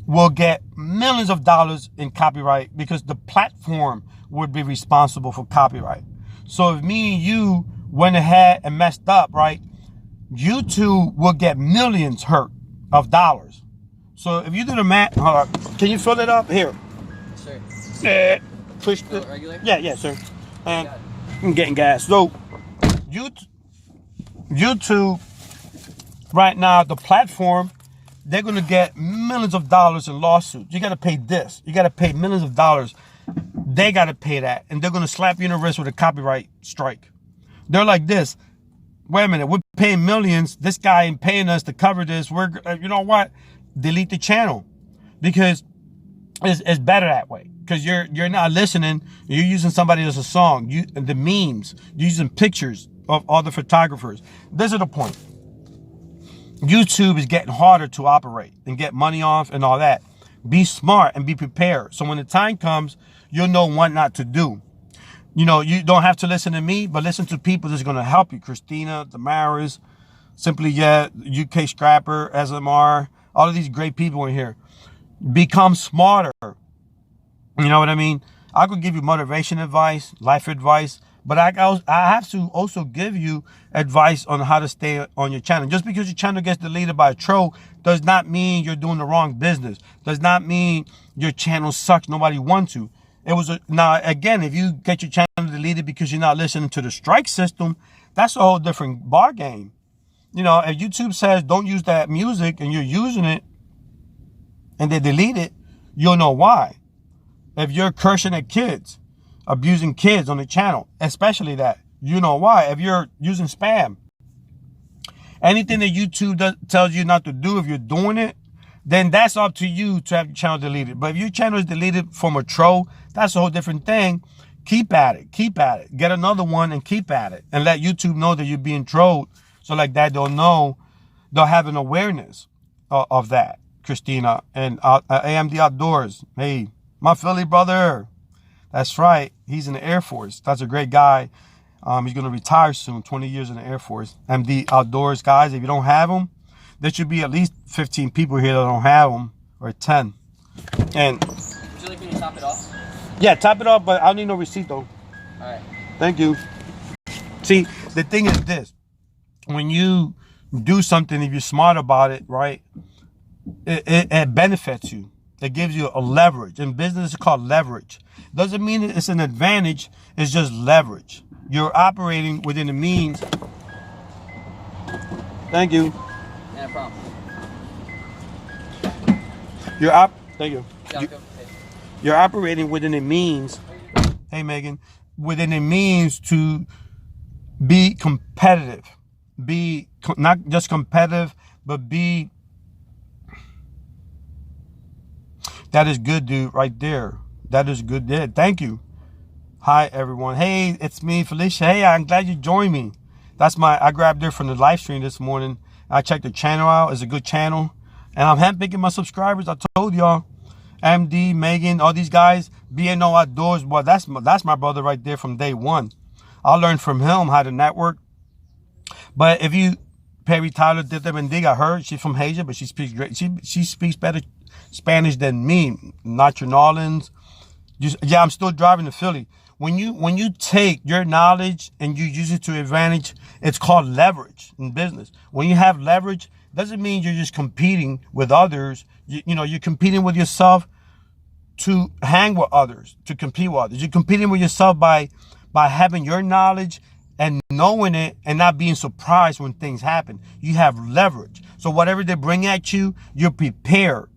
will get millions of dollars in copyright because the platform would be responsible for copyright. So if me and you went ahead and messed up, right, YouTube will get millions hurt of dollars. So if you do the math, can you fill it up? Here. Sure. Push the regular? Yeah, sir. And I'm getting gas. So YouTube right now, the platform, they're gonna get millions of dollars in lawsuits. You gotta pay this. You gotta pay millions of dollars. They gotta pay that, and they're gonna slap you in the wrist with a copyright strike. They're like this. Wait a minute, we're paying millions. This guy ain't paying us to cover this. We're, you know what? Delete the channel, because it's better that way. Because you're not listening. You're using somebody else's song. The memes. You're using pictures of all the photographers. This is the point. YouTube is getting harder to operate and get money off and all that. Be smart and be prepared. So when the time comes, you'll know what not to do. You know, you don't have to listen to me, but listen to people that's going to help you. Christina, Damaris, Simply Yet, UK Scrapper, SMR, all of these great people in here. Become smarter. You know what I mean? I could give you motivation advice, life advice, but I have to also give you advice on how to stay on your channel. Just because your channel gets deleted by a troll does not mean you're doing the wrong business. Does not mean your channel sucks. Nobody wants to. Now, again, if you get your channel deleted because you're not listening to the strike system, that's a whole different bar game. You know, if YouTube says don't use that music and you're using it and they delete it, you'll know why. If you're cursing at kids, abusing kids on the channel, especially that, you know why. If you're using spam, anything that YouTube tells you not to do, if you're doing it, then that's up to you to have your channel deleted. But if your channel is deleted from a troll, that's a whole different thing. Keep at it. Keep at it. Get another one and keep at it. And let YouTube know that you're being trolled. So like that, they'll know, they'll have an awareness of that, Christina. And AMD Outdoors, hey, my Philly brother. That's right. He's in the Air Force. That's a great guy. He's going to retire soon, 20 years in the Air Force. MD Outdoors, guys, if you don't have them, there should be at least 15 people here that don't have them, or 10. And would you like me to top it off? Yeah, top it off, but I don't need no receipt, though. All right. Thank you. See, the thing is this. When you do something, if you're smart about it, right, it benefits you. It gives you a leverage. In business, it's called leverage. Doesn't mean it's an advantage. It's just leverage. You're operating within the means. Thank you. Yeah, no problem. Thank you. Yeah, You're operating within the means. Hey, Megan. Within the means to be competitive. Be not just competitive, but be. That is good, dude, right there. That is good there. Thank you. Hi, everyone. Hey, it's me, Felicia. Hey, I'm glad you joined me. I grabbed her from the live stream this morning. I checked the channel out. It's a good channel. And I'm handpicking my subscribers. I told y'all. MD, Megan, all these guys, BNO Outdoors. Boy, that's my brother right there from day one. I learned from him how to network. But if you, Perry Tyler, did them and dig, I heard she's from Asia, but she speaks great. She speaks better Spanish than me. Not New Orleans. Yeah, I'm still driving to Philly. When you take your knowledge and you use it to advantage, it's called leverage in business. When you have leverage, doesn't mean you're just competing with others. You're competing with yourself to hang with others, to compete with others. You're competing with yourself by having your knowledge and knowing it and not being surprised when things happen. You have leverage. So whatever they bring at you, you're prepared.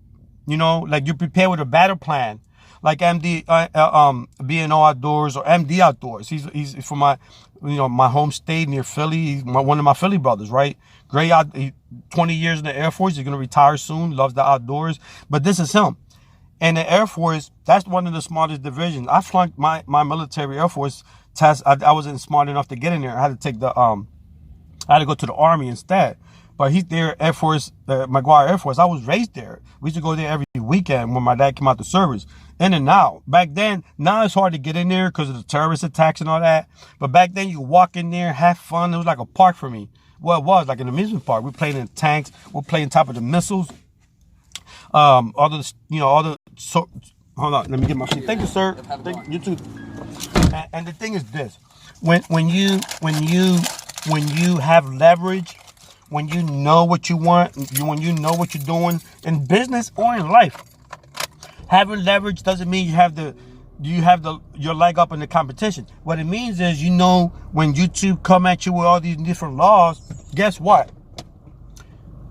Like you're prepared with a battle plan. Like MD, BNO Outdoors or MD Outdoors. He's from my home state near Philly. He's one of my Philly brothers, right? Great 20 years in the Air Force. He's going to retire soon. Loves the outdoors. But this is him. And the Air Force, that's one of the smartest divisions. I flunked my military Air Force test. I wasn't smart enough to get in there. I had to take I had to go to the Army instead. But he's there, Air Force, McGuire Air Force. I was raised there. We used to go there every weekend when my dad came out the service. In and out. Back then, now it's hard to get in there because of the terrorist attacks and all that. But back then, you walk in there, have fun. It was like a park for me. Well, it was like an amusement park. We played in tanks. We played on top of the missiles. Hold on, let me get my feet. Thank you, sir. Thank you too. And the thing is this: when you have leverage, when you know what you want, when you know what you're doing in business or in life, having leverage doesn't mean you have your leg up in the competition. What it means is, when YouTube come at you with all these different laws, guess what?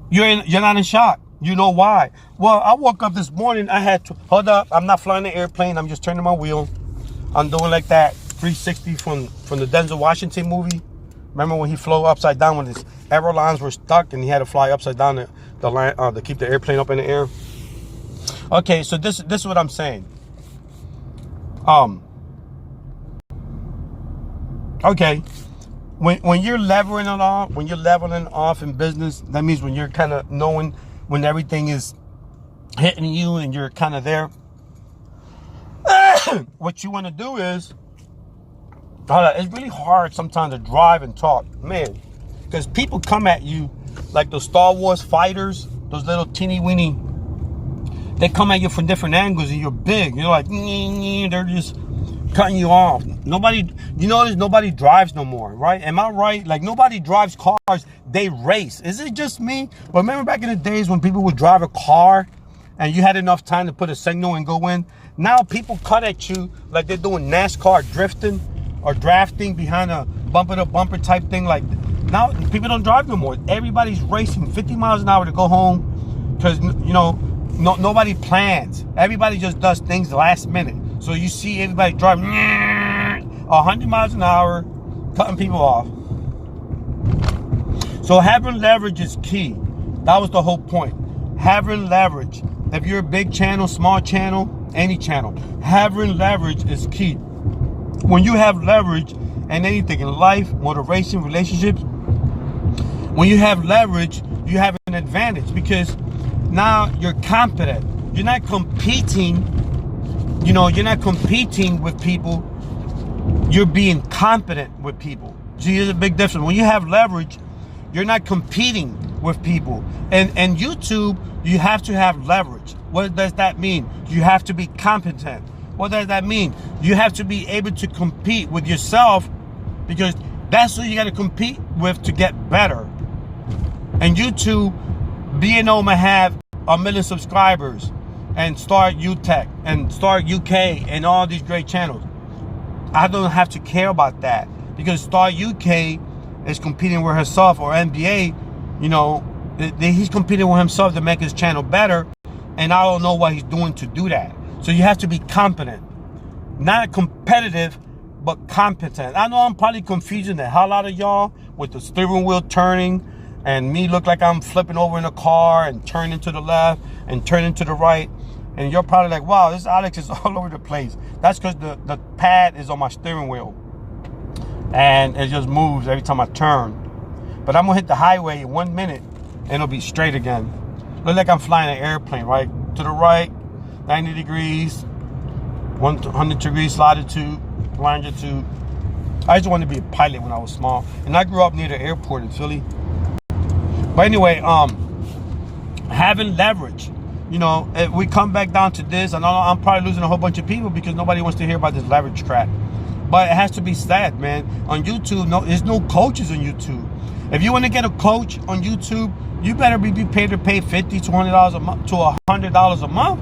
You're not in shock. You know why? Well, I woke up this morning. I had to hold up. I'm not flying the airplane. I'm just turning my wheel. I'm doing like that 360 from the Denzel Washington movie. Remember when he flew upside down when his airlines were stuck and he had to fly upside down to keep the airplane up in the air? Okay, so this is what I'm saying. Okay, when you're leveling off in business, that means when you're kind of knowing when everything is hitting you and you're kind of there. What you want to do is It's really hard sometimes to drive and talk, man, because people come at you like those Star Wars fighters, those little teeny weeny. They come at you from different angles, and you're big. You're like, they're just cutting you off. Nobody, you notice nobody drives no more, right? Am I right? Like, nobody drives cars. They race. Is it just me? But remember back in the days when people would drive a car and you had enough time to put a signal and go in? Now people cut at you like they're doing NASCAR drifting or drafting behind a bumper to bumper type thing. Like, now people don't drive no more. Everybody's racing 50 miles an hour to go home because, you know, nobody plans. Everybody just does things last minute. So you see everybody driving 100 miles an hour, cutting people off. So having leverage is key. That was the whole point. Having leverage. If you're a big channel, small channel, any channel, having leverage is key. When you have leverage in anything in life, motivation, relationships, when you have leverage, you have an advantage because now you're competent. You're not competing. You know, you're not competing with people. You're being competent with people. See, there's a big difference. When you have leverage, you're not competing with people. And YouTube, you have to have leverage. What does that mean? You have to be competent. What does that mean? You have to be able to compete with yourself because that's who you got to compete with to get better. And YouTube, being able to have 1 million subscribers and start UTech and start UK and all these great channels, I don't have to care about that because Start UK is competing with herself, or NBA, you know, he's competing with himself to make his channel better, and I don't know what he's doing to do that. So you have to be competent, not competitive, but competent. I know I'm probably confusing the hell out of y'all with the steering wheel turning and me look like I'm flipping over in a car and turning to the left and turning to the right. And you're probably like, wow, this Alex is all over the place. That's because the pad is on my steering wheel. And it just moves every time I turn. But I'm going to hit the highway in 1 minute and it'll be straight again. Look like I'm flying an airplane, right? To the right, 90 degrees, 100 degrees latitude, longitude. I just wanted to be a pilot when I was small. And I grew up near the airport in Philly. But anyway, having leverage. You know, if we come back down to this, and I'm probably losing a whole bunch of people because nobody wants to hear about this leverage crap. But it has to be said, man. On YouTube, there's no coaches on YouTube. If you want to get a coach on YouTube, you better be prepared to pay $50 to $100 a month to $100 a month.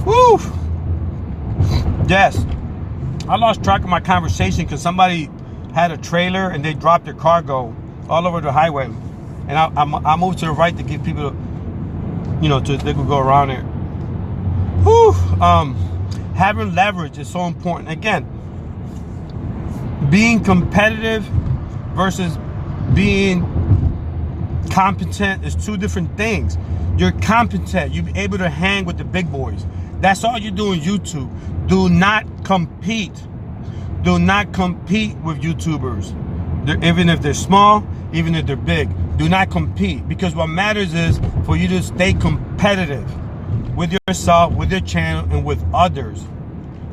Woo! Yes, I lost track of my conversation because somebody had a trailer and they dropped their cargo all over the highway, and I moved to the right to give people, you know, they could go around it. Whew. Having leverage is so important. Again, being competitive versus being competent is two different things. You're competent. You're able to hang with the big boys. That's all you do on YouTube. Do not compete. Do not compete with YouTubers. Even if they're small, even if they're big. Do not compete. Because what matters is for you to stay competitive with yourself, with your channel, and with others.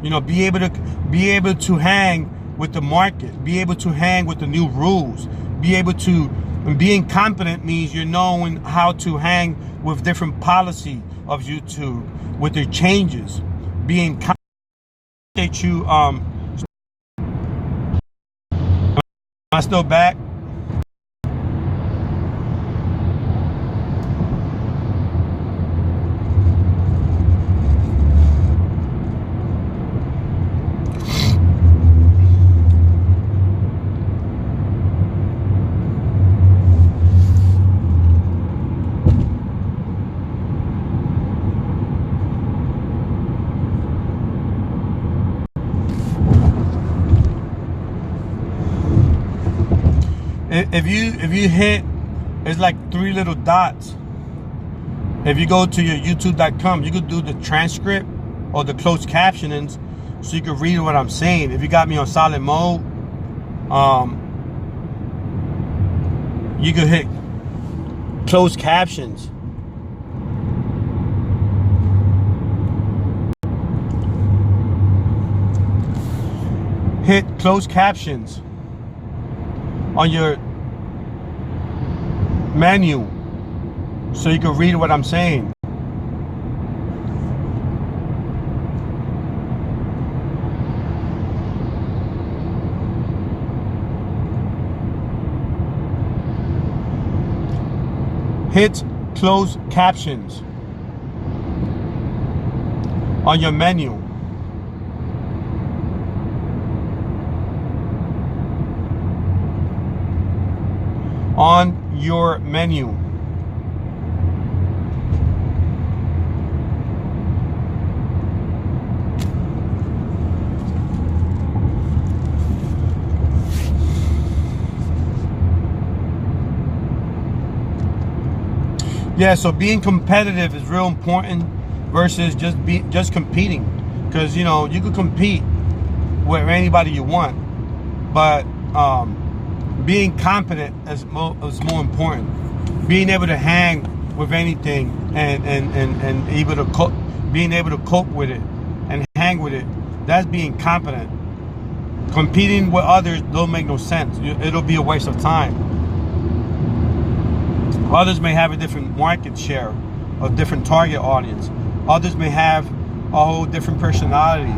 You know, be able to hang with the market. Be able to hang with the new rules. Be able to, and being competent means you're knowing how to hang with different policy of YouTube, with their changes. Being competent, you am I still back? If you hit, it's like 3 little dots. If you go to your youtube.com, you could do the transcript or the closed captionings so you can read what I'm saying. If you got me on silent mode, you could hit closed captions. hit closed captions on your menu so you can read what I'm saying. Hit closed captions on your menu. On your menu. Yeah, so being competitive is real important versus just competing, because you know you could compete with anybody you want, but being competent is more important. Being able to hang with anything and able to being able to cope with it and hang with it, that's being competent. Competing with others don't make no sense. It'll be a waste of time. Others may have a different market share, a different target audience. Others may have a whole different personality.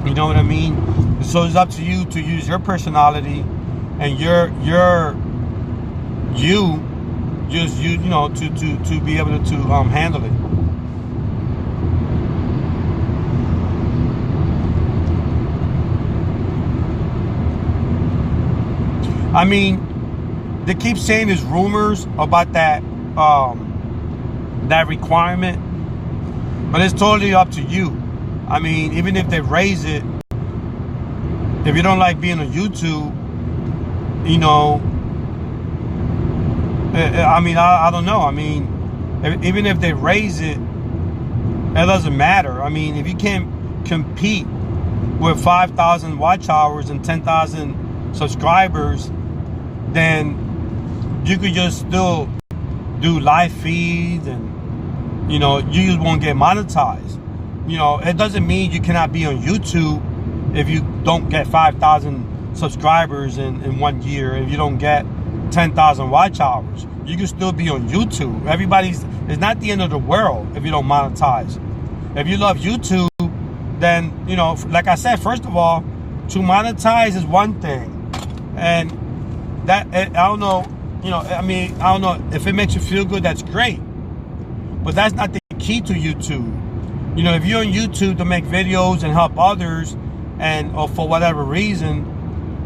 You know what I mean? So it's up to you to use your personality and you know to be able to handle it. I mean, they keep saying there's rumors about that that requirement, but it's totally up to you. I mean, even if they raise it, if you don't like being on YouTube, you know, I mean, I don't know. I mean, even if they raise it, it doesn't matter. I mean, if you can't compete with 5,000 watch hours and 10,000 subscribers, then you could just still do live feeds and, you know, you just won't get monetized. You know, it doesn't mean you cannot be on YouTube if you don't get 5,000 subscribers in 1 year, if you don't get 10,000 watch hours. You can still be on YouTube. It's not the end of the world if you don't monetize. If you love YouTube, then, you know, like I said, first of all, to monetize is one thing. And that, I don't know, you know, I mean, I don't know if it makes you feel good, that's great. But that's not the key to YouTube. You know, if you're on YouTube to make videos and help others, or for whatever reason,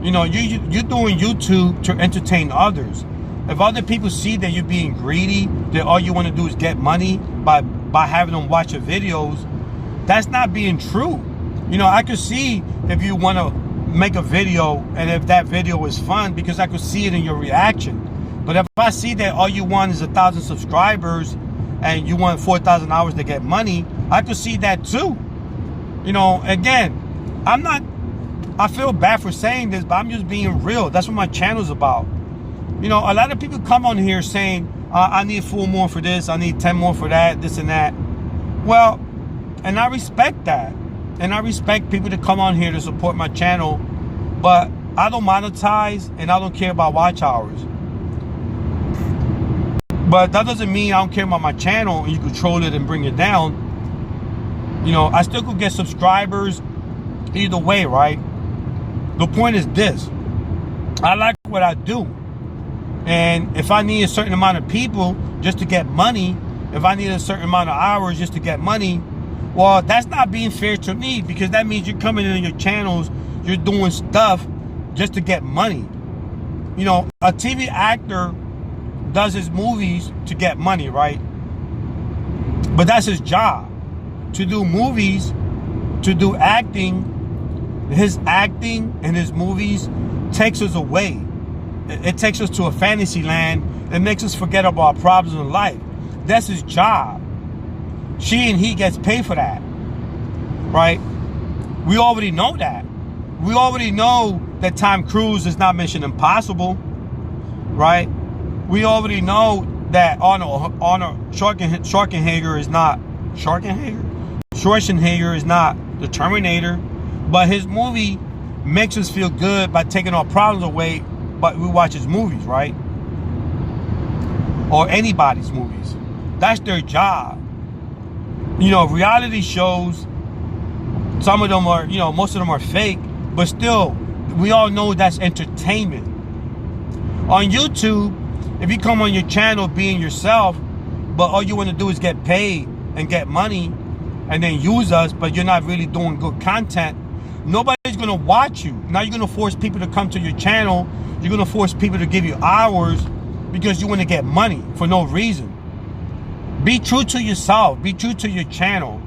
you know, you're doing YouTube to entertain others. If other people see that you're being greedy, that all you want to do is get money by having them watch your videos, that's not being true. You know, I could see if you want to make a video and if that video is fun, because I could see it in your reaction. But if I see that all you want is 1,000 subscribers and you want 4,000 hours to get money, I could see that too. You know, again, I feel bad for saying this, but I'm just being real. That's what my channel's about. You know, a lot of people come on here saying, I need 4 more for this, I need 10 more for that, this and that. Well, and I respect that. And I respect people to come on here to support my channel, but I don't monetize and I don't care about watch hours. But that doesn't mean I don't care about my channel and you control it and bring it down. You know, I still could get subscribers either way, right? The point is this: I like what I do. And if I need a certain amount of people just to get money, if I need a certain amount of hours just to get money, well, that's not being fair to me, because that means you're coming in your channels, you're doing stuff just to get money. You know, a TV actor does his movies to get money, right? But that's his job. To do movies, to do acting, his acting and his movies takes us away. It takes us to a fantasy land. It makes us forget about our problems in life. That's his job. She and he gets paid for that, right? We already know that. We already know that Tom Cruise is not Mission Impossible, right? We already know that Arnold Schwarzenegger is not the Terminator, but his movie makes us feel good by taking our problems away, but we watch his movies, right? Or anybody's movies. That's their job. You know, reality shows, some of them are, you know, most of them are fake, but still, we all know that's entertainment. On YouTube, if you come on your channel being yourself, but all you want to do is get paid and get money and then use us, but you're not really doing good content, nobody's going to watch you. Now you're going to force people to come to your channel. You're going to force people to give you hours because you want to get money for no reason. Be true to yourself. Be true to your channel,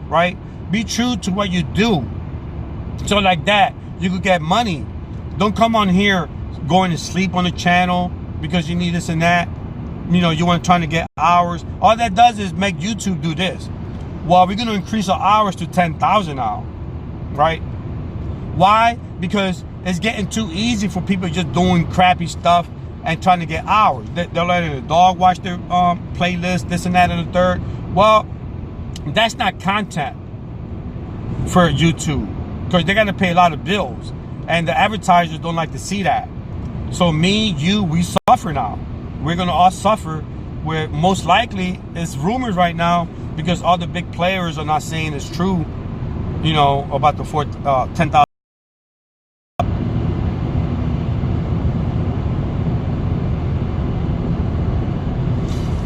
right? Be true to what you do. So like that, you could get money. Don't come on here going to sleep on the channel because you need this and that. You know, you want trying to get hours. All that does is make YouTube do this. Well, we're going to increase our hours to 10,000 now, right? Why? Because it's getting too easy for people just doing crappy stuff and trying to get hours. They're letting the dog watch their playlist, this and that and the third. Well, that's not content for YouTube because they're going to pay a lot of bills. And the advertisers don't like to see that. So me, you, we suffer now. We're going to all suffer, where most likely it's rumors right now because all the big players are not saying it's true, you know, about the 10,000.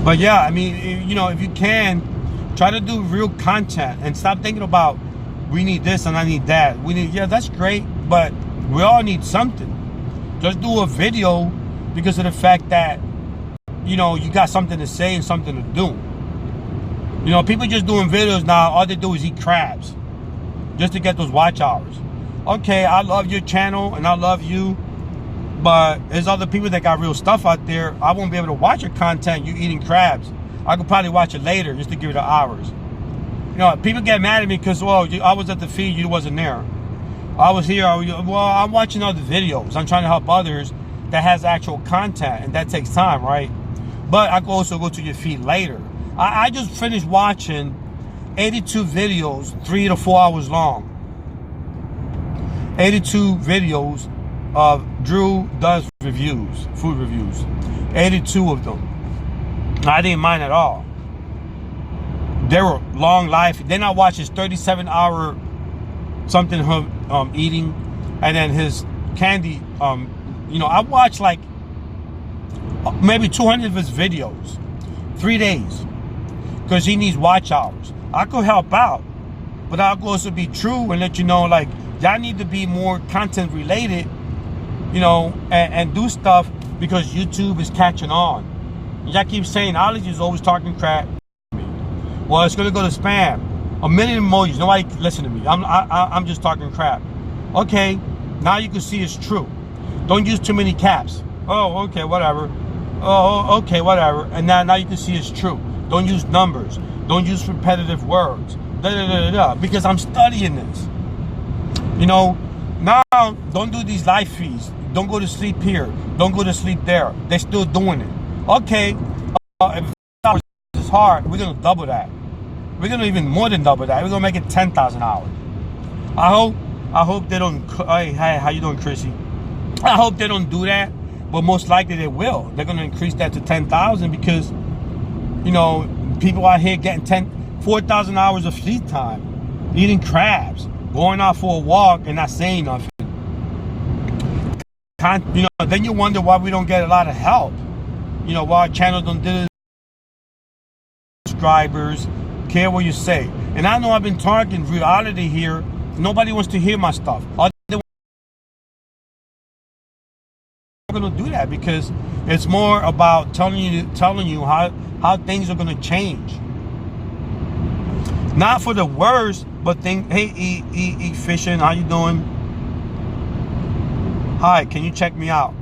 But yeah, I mean, you know, if you can, try to do real content and stop thinking about we need this and I need that. We need, yeah, that's great, but we all need something. Just do a video because of the fact that, you know, you got something to say and something to do. You know, people just doing videos now, all they do is eat crabs just to get those watch hours. Okay, I love your channel and I love you, but there's other people that got real stuff out there. I won't be able to watch your content, you eating crabs. I could probably watch it later just to give it the hours. You know, people get mad at me because, well, I was at the feed, you wasn't there. I was here, well, I'm watching other videos. I'm trying to help others that has actual content, and that takes time, right? But I can also go to your feed later. I just finished watching 82 videos, 3 to 4 hours long. 82 videos of Drew Does Reviews, food reviews. 82 of them. I didn't mind at all. They were long life. Then I watched his 37-hour something eating, and then his candy. You know, I watched like maybe 200 of his videos, 3 days, because he needs watch hours. I could help out, but I'll also be true and let you know, like, y'all need to be more content related, you know, and do stuff because YouTube is catching on. Y'all keep saying Ology is always talking crap. Well, it's gonna go to spam. A million emojis. Nobody listen to me. I'm just talking crap. Okay, now you can see it's true. Don't use too many caps. Oh, okay, whatever. Oh, okay, whatever. And now you can see it's true. Don't use numbers. Don't use repetitive words. Because I'm studying this. You know, now don't do these live feeds. Don't go to sleep here. Don't go to sleep there. They're still doing it. Okay, if it's hard, we're gonna double that. We're gonna even more than double that. We're gonna make it 10,000 hours. I hope they don't. Hey, how you doing, Chrissy? I hope they don't do that, but most likely they will. They're gonna increase that to 10,000 because, you know, people out here getting 4,000 hours of sleep time, eating crabs, going out for a walk and not saying nothing. You know, then you wonder why we don't get a lot of help. You know, why our channels don't do subscribers, care what you say. And I know I've been talking reality here. Nobody wants to hear my stuff. I'm gonna do that because it's more about telling you how things are gonna change. Not for the worse, but hey, E Fishing, how you doing? Hi, can you check me out?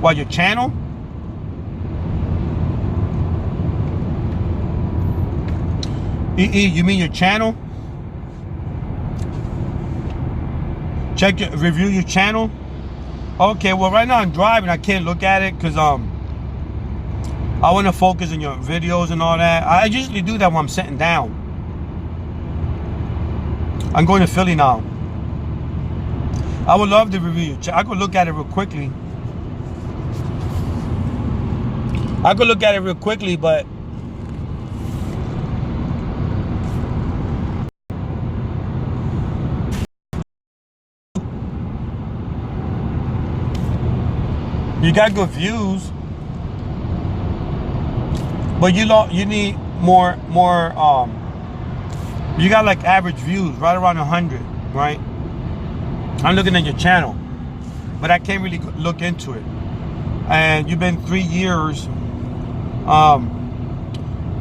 What, your channel? You mean your channel? Review your channel? Okay, well right now I'm driving. I can't look at it because I want to focus on your videos and all that. I usually do that when I'm sitting down. I'm going to Philly now. I would love to review your channel. I could look at it real quickly. But you got good views, but you need more. You got like average views, right around 100, right? I'm looking at your channel, but I can't really look into it. And you've been 3 years.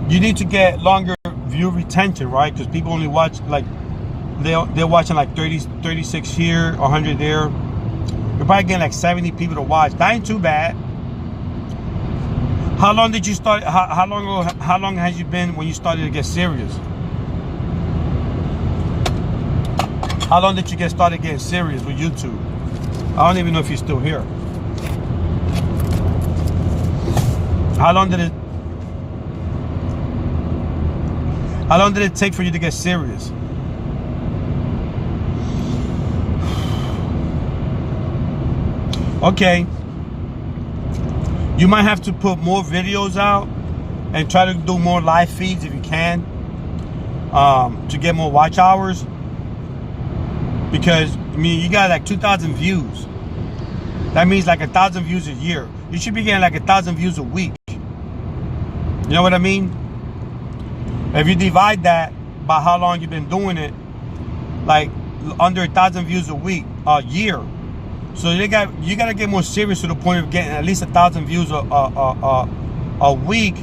You need to get longer view retention, right? Because people only watch like they're watching like 36 here, 100 there. You're probably getting like 70 people to watch. That ain't too bad. How long did you start? How long has you been when you started to get serious? How long did you get started getting serious with YouTube? I don't even know if you're still here. How long did it take for you to get serious? Okay. You might have to put more videos out and try to do more live feeds if you can, to get more watch hours. Because, I mean, you got like 2,000 views. That means like 1,000 views a year. You should be getting like 1,000 views a week. You know what I mean? If you divide that by how long you've been doing it, like under 1,000 views a year. So you got to get more serious to the point of getting at least 1,000 views a week,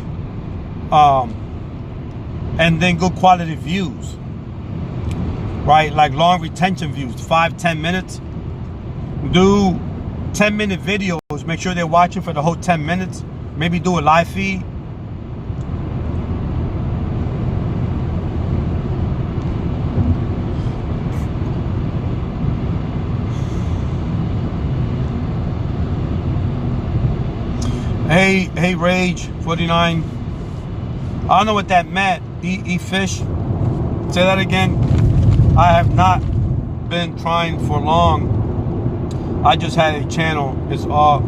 and then good quality views, right? Like long retention views, 5-10 minutes. Do 10-minute videos. Make sure they're watching for the whole 10 minutes. Maybe do a live feed. Hey, Rage 49. I don't know what that meant. Eat fish. Say that again. I have not been trying for long. I just had a channel. It's all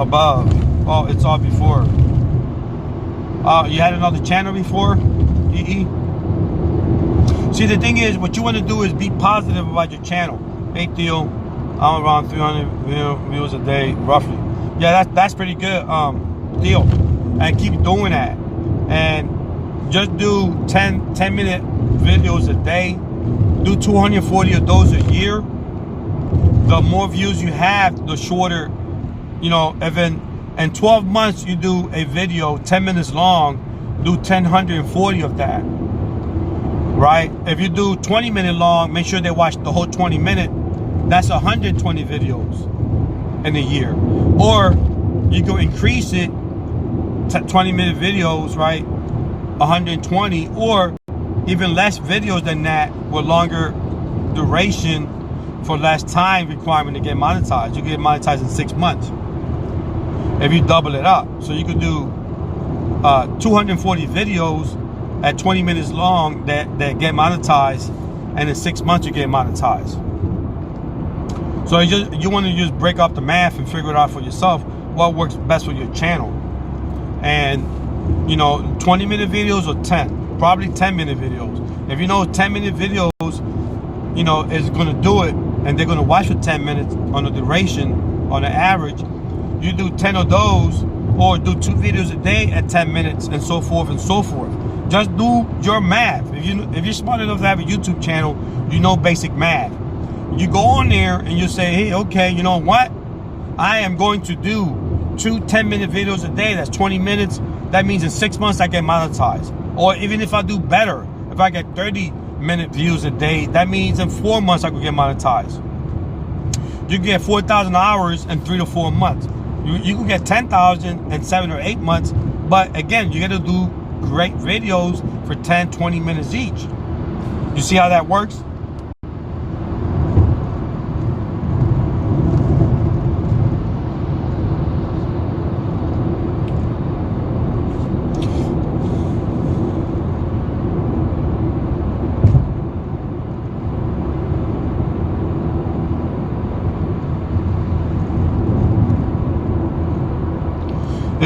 above. Oh, it's all before. You had another channel before? EE? See, the thing is, what you want to do is be positive about your channel. Hey, Theo, I'm around 300 views a day, roughly. Yeah, that's pretty good, Theo. And keep doing that. And just do 10-minute videos a day. Do 240 of those a year. The more views you have, the shorter, even in 12 months you do a video 10 minutes long, do 1,040 of that. Right? If you do 20-minute long, make sure they watch the whole 20-minute. That's 120 videos in a year. Or you can increase it to 20-minute videos, right? 120, or even less videos than that with longer duration for less time requirement to get monetized. You get monetized in 6 months if you double it up. So you could do 240 videos at 20 minutes long that get monetized, and in 6 months you get monetized. So you want to just break up the math and figure it out for yourself what works best for your channel. And 20-minute videos or 10, probably 10-minute videos. If 10-minute videos, is going to do it, and they're going to watch for 10 minutes on the duration, on the average, you do 10 of those, or do 2 videos a day at 10 minutes, and so forth and so forth. Just do your math. If you're smart enough to have a YouTube channel, you know basic math. You go on there and you say, hey, okay, you know what? I am going to do 2 10-minute videos a day. That's 20 minutes. That means in 6 months I get monetized. Or even if I do better, if I get 30-minute views a day, that means in 4 months I could get monetized. You can get 4,000 hours in 3 to 4 months. You can get 10,000 in 7 or 8 months. But again, you got to do great videos for 10, 20 minutes each. You see how that works?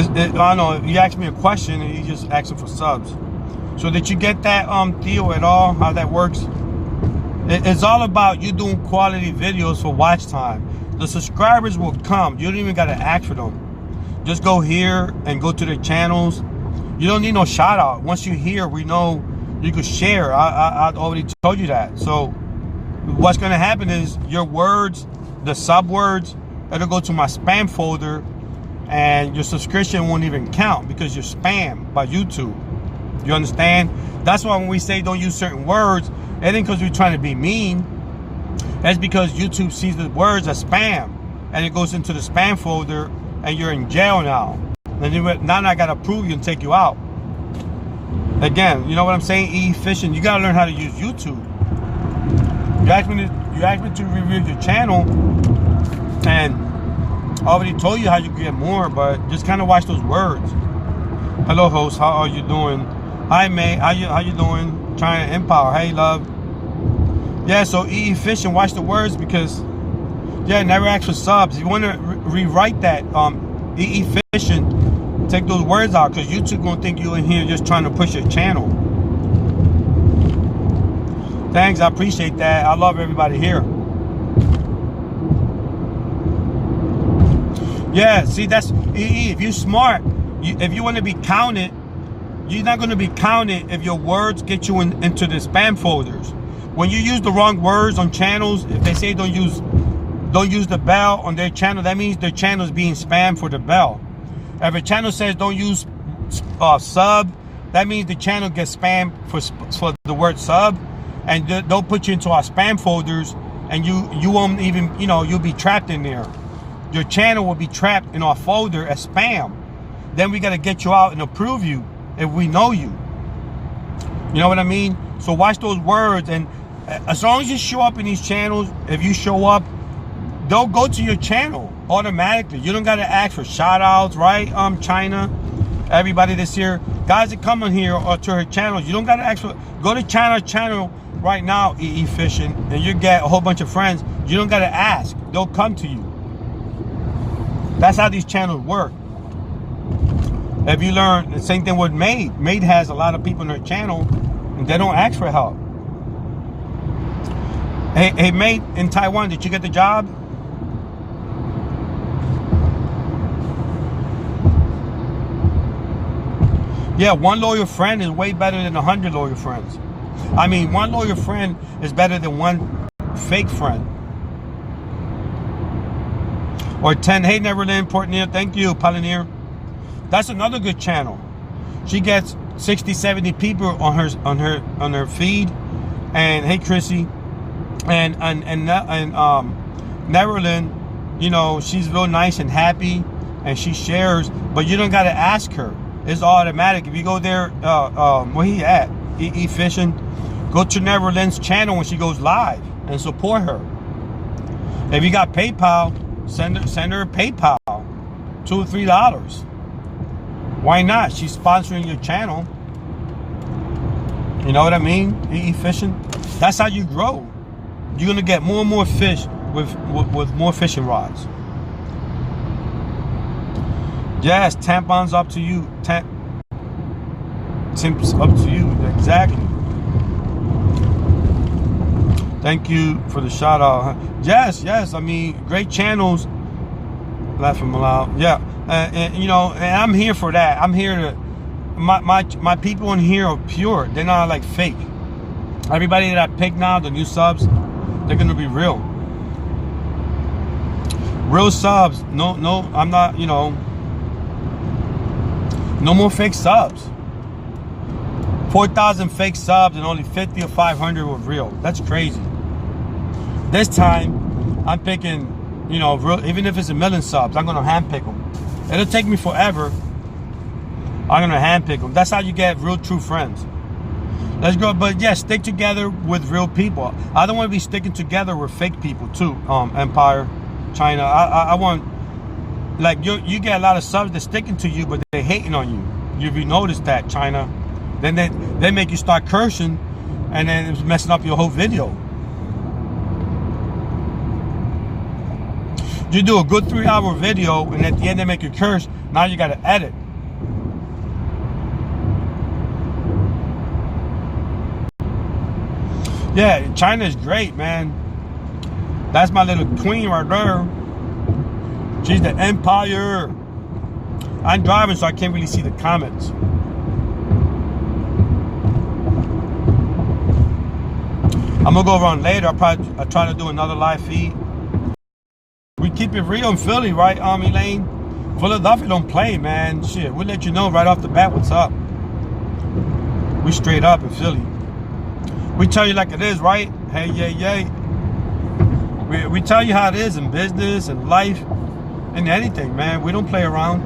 I know you asked me a question and you just asking for subs. So did you get that, Theo, at all? How that works? It's all about you doing quality videos for watch time. The subscribers will come. You don't even got to ask for them. Just go here and go to their channels. You don't need no shout out. Once you're here, we know you can share. I already told you that. So what's going to happen is your words, the sub words, it'll go to my spam folder, and your subscription won't even count because you're spam by YouTube. You understand? That's why when we say don't use certain words, it ain't because we're trying to be mean. That's because YouTube sees the words as spam, and it goes into the spam folder, and you're in jail now. And now I gotta prove you and take you out. Again, you know what I'm saying? Efficient. You gotta learn how to use YouTube. You asked me to review your channel, and I already told you how you get more, but just kind of watch those words. Hello, host. How are you doing? Hi, mate. How you doing? China Empire. Hey, love. Yeah, so efficient. Watch the words because, yeah, never ask for subs. If you want to rewrite that, efficient, take those words out because YouTube gonna think you in here just trying to push your channel. Thanks, I appreciate that. I love everybody here. Yeah, see, that's if you're smart. If you want to be counted, you're not going to be counted if your words get you into the spam folders. When you use the wrong words on channels, if they say don't use the bell on their channel, that means their channel is being spammed for the bell. If a channel says don't use sub, that means the channel gets spammed for the word sub, and they'll put you into our spam folders, and you won't even, you'll be trapped in there. Your channel will be trapped in our folder as spam. Then we got to get you out and approve you if we know you. You know what I mean? So watch those words, and as long as you show up in these channels, if you show up, they'll go to your channel automatically. You don't got to ask for shout outs, right? China, everybody that's here, guys that come on here or to her channels, you don't got to ask for, go to China's channel right now, efficient, and you get a whole bunch of friends. You don't got to ask, they'll come to you. That's how these channels work. If you learn, the same thing with Maid. Maid has a lot of people in her channel, and they don't ask for help. Hey, Maid in Taiwan, did you get the job? Yeah, one loyal friend is way better than 100 loyal friends. I mean, one loyal friend is better than one fake friend. Or 10. Hey, Neverland, Portnear. Thank you, Pioneer. That's another good channel. She gets 60, 70 people on her feed. And hey, Chrissy, and Neverland, she's real nice and happy, and she shares. But you don't got to ask her. It's automatic. If you go there, where he at? Efficient. Go to Neverland's channel when she goes live and support her. If you got PayPal, send her PayPal, $2 or $3. Why not? She's sponsoring your channel. You know what I mean? Efficient. That's how you grow. You're gonna get more and more fish with more fishing rods. Yes, tampons up to you. Timps up to you. Exactly. Thank you for the shout out. Yes. I mean, great channels. Laughing aloud. Yeah. And I'm here for that. I'm here to. My people in here are pure. They're not like fake. Everybody that I pick now, the new subs, they're gonna be real. Real subs. No, I'm not. No more fake subs. 4,000 fake subs and only 50 or 500 were real. That's crazy. This time, I'm picking, real, even if it's 1 million subs, I'm gonna handpick them. It'll take me forever. I'm gonna handpick them. That's how you get real, true friends. Let's go, but yeah, stick together with real people. I don't want to be sticking together with fake people too. Empire, China. I want, like, you get a lot of subs that's sticking to you, but they're hating on you. If you notice that, China, then they make you start cursing, and then it's messing up your whole video. You do a good 3-hour video, and at the end they make you curse. Now you got to edit. Yeah, China is great, man. That's my little queen right there. She's the empire. I'm driving, so I can't really see the comments. I'm gonna go around later. I'll try to do another live feed. We keep it real in Philly, right, Elaine? Philadelphia don't play, man. Shit, we'll let you know right off the bat what's up. We straight up in Philly. We tell you like it is, right? Hey, yay. We tell you how it is in business and life and anything, man. We don't play around.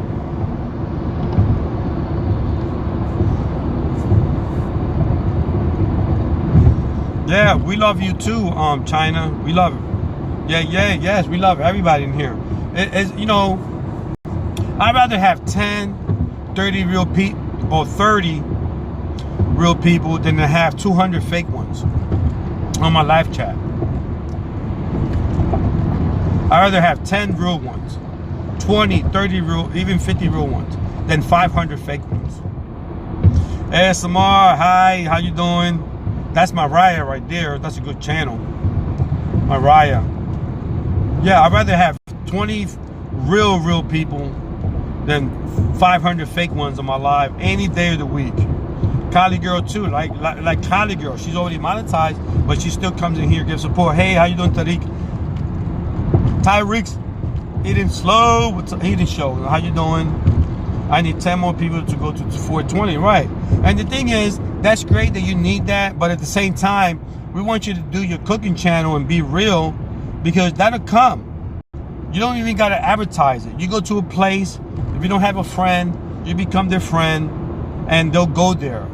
Yeah, we love you too, China. We love it. Yes, we love everybody in here. You know, I'd rather have 10, 30 real people, or 30 real people than to have 200 fake ones on my live chat. I'd rather have 10 real ones, 20, 30 real, even 50 real ones, than 500 fake ones. ASMR, hi, how you doing? That's Mariah right there. That's a good channel. Mariah. Yeah, I'd rather have 20 real people than 500 fake ones on my live any day of the week. Kali Girl too, like Kali Girl. She's already monetized, but she still comes in here, gives support. Hey, how you doing, Tariq? Tyreek's eating slow. Eating show. How you doing? I need 10 more people to go to 420, right? And the thing is, that's great that you need that, but at the same time, we want you to do your cooking channel and be real, because that'll come. You don't even got to advertise it. You go to a place, if you don't have a friend, you become their friend, and they'll go there.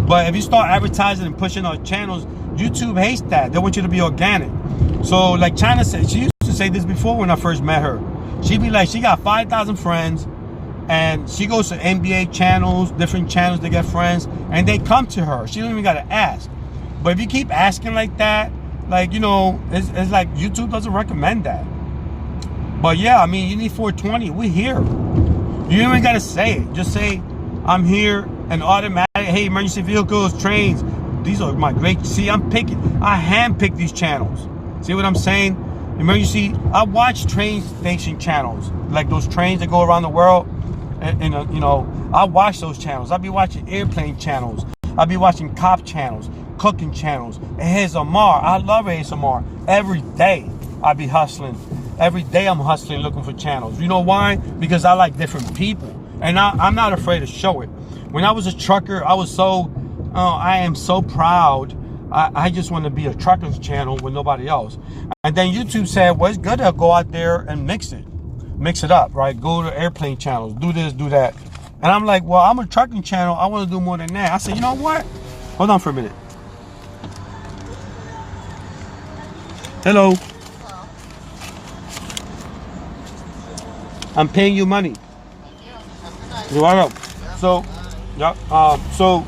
But if you start advertising and pushing our channels, YouTube hates that. They want you to be organic. So like China said, she used to say this before when I first met her. She'd be like, she got 5,000 friends, and she goes to NBA channels, different channels to get friends, and they come to her. She don't even got to ask. But if you keep asking like that, like, you know, it's like YouTube doesn't recommend that. But yeah, I mean, you need 420. We're here. You don't even got to say it. Just say, I'm here, and automatic, hey, emergency vehicles, trains. These are my great, see, I hand-pick these channels. See what I'm saying? Emergency, I watch train station channels, like those trains that go around the world. And you know, I watch those channels. I'll be watching airplane channels. I'll be watching cop channels, cooking channels, ASMR. I love ASMR. Every day I be hustling. Every day I'm hustling, looking for channels. You know why? Because I like different people, and I'm not afraid to show it. When I was a trucker, I was so, I am so proud. I just want to be a trucker's channel with nobody else. And then YouTube said, well, it's good to go out there and mix it up, right? Go to airplane channels, do this, do that. And I'm like, well, I'm a trucking channel. I want to do more than that. I said, you know what? Hold on for a minute. Hello. I'm paying you money. You're welcome. So, yeah. So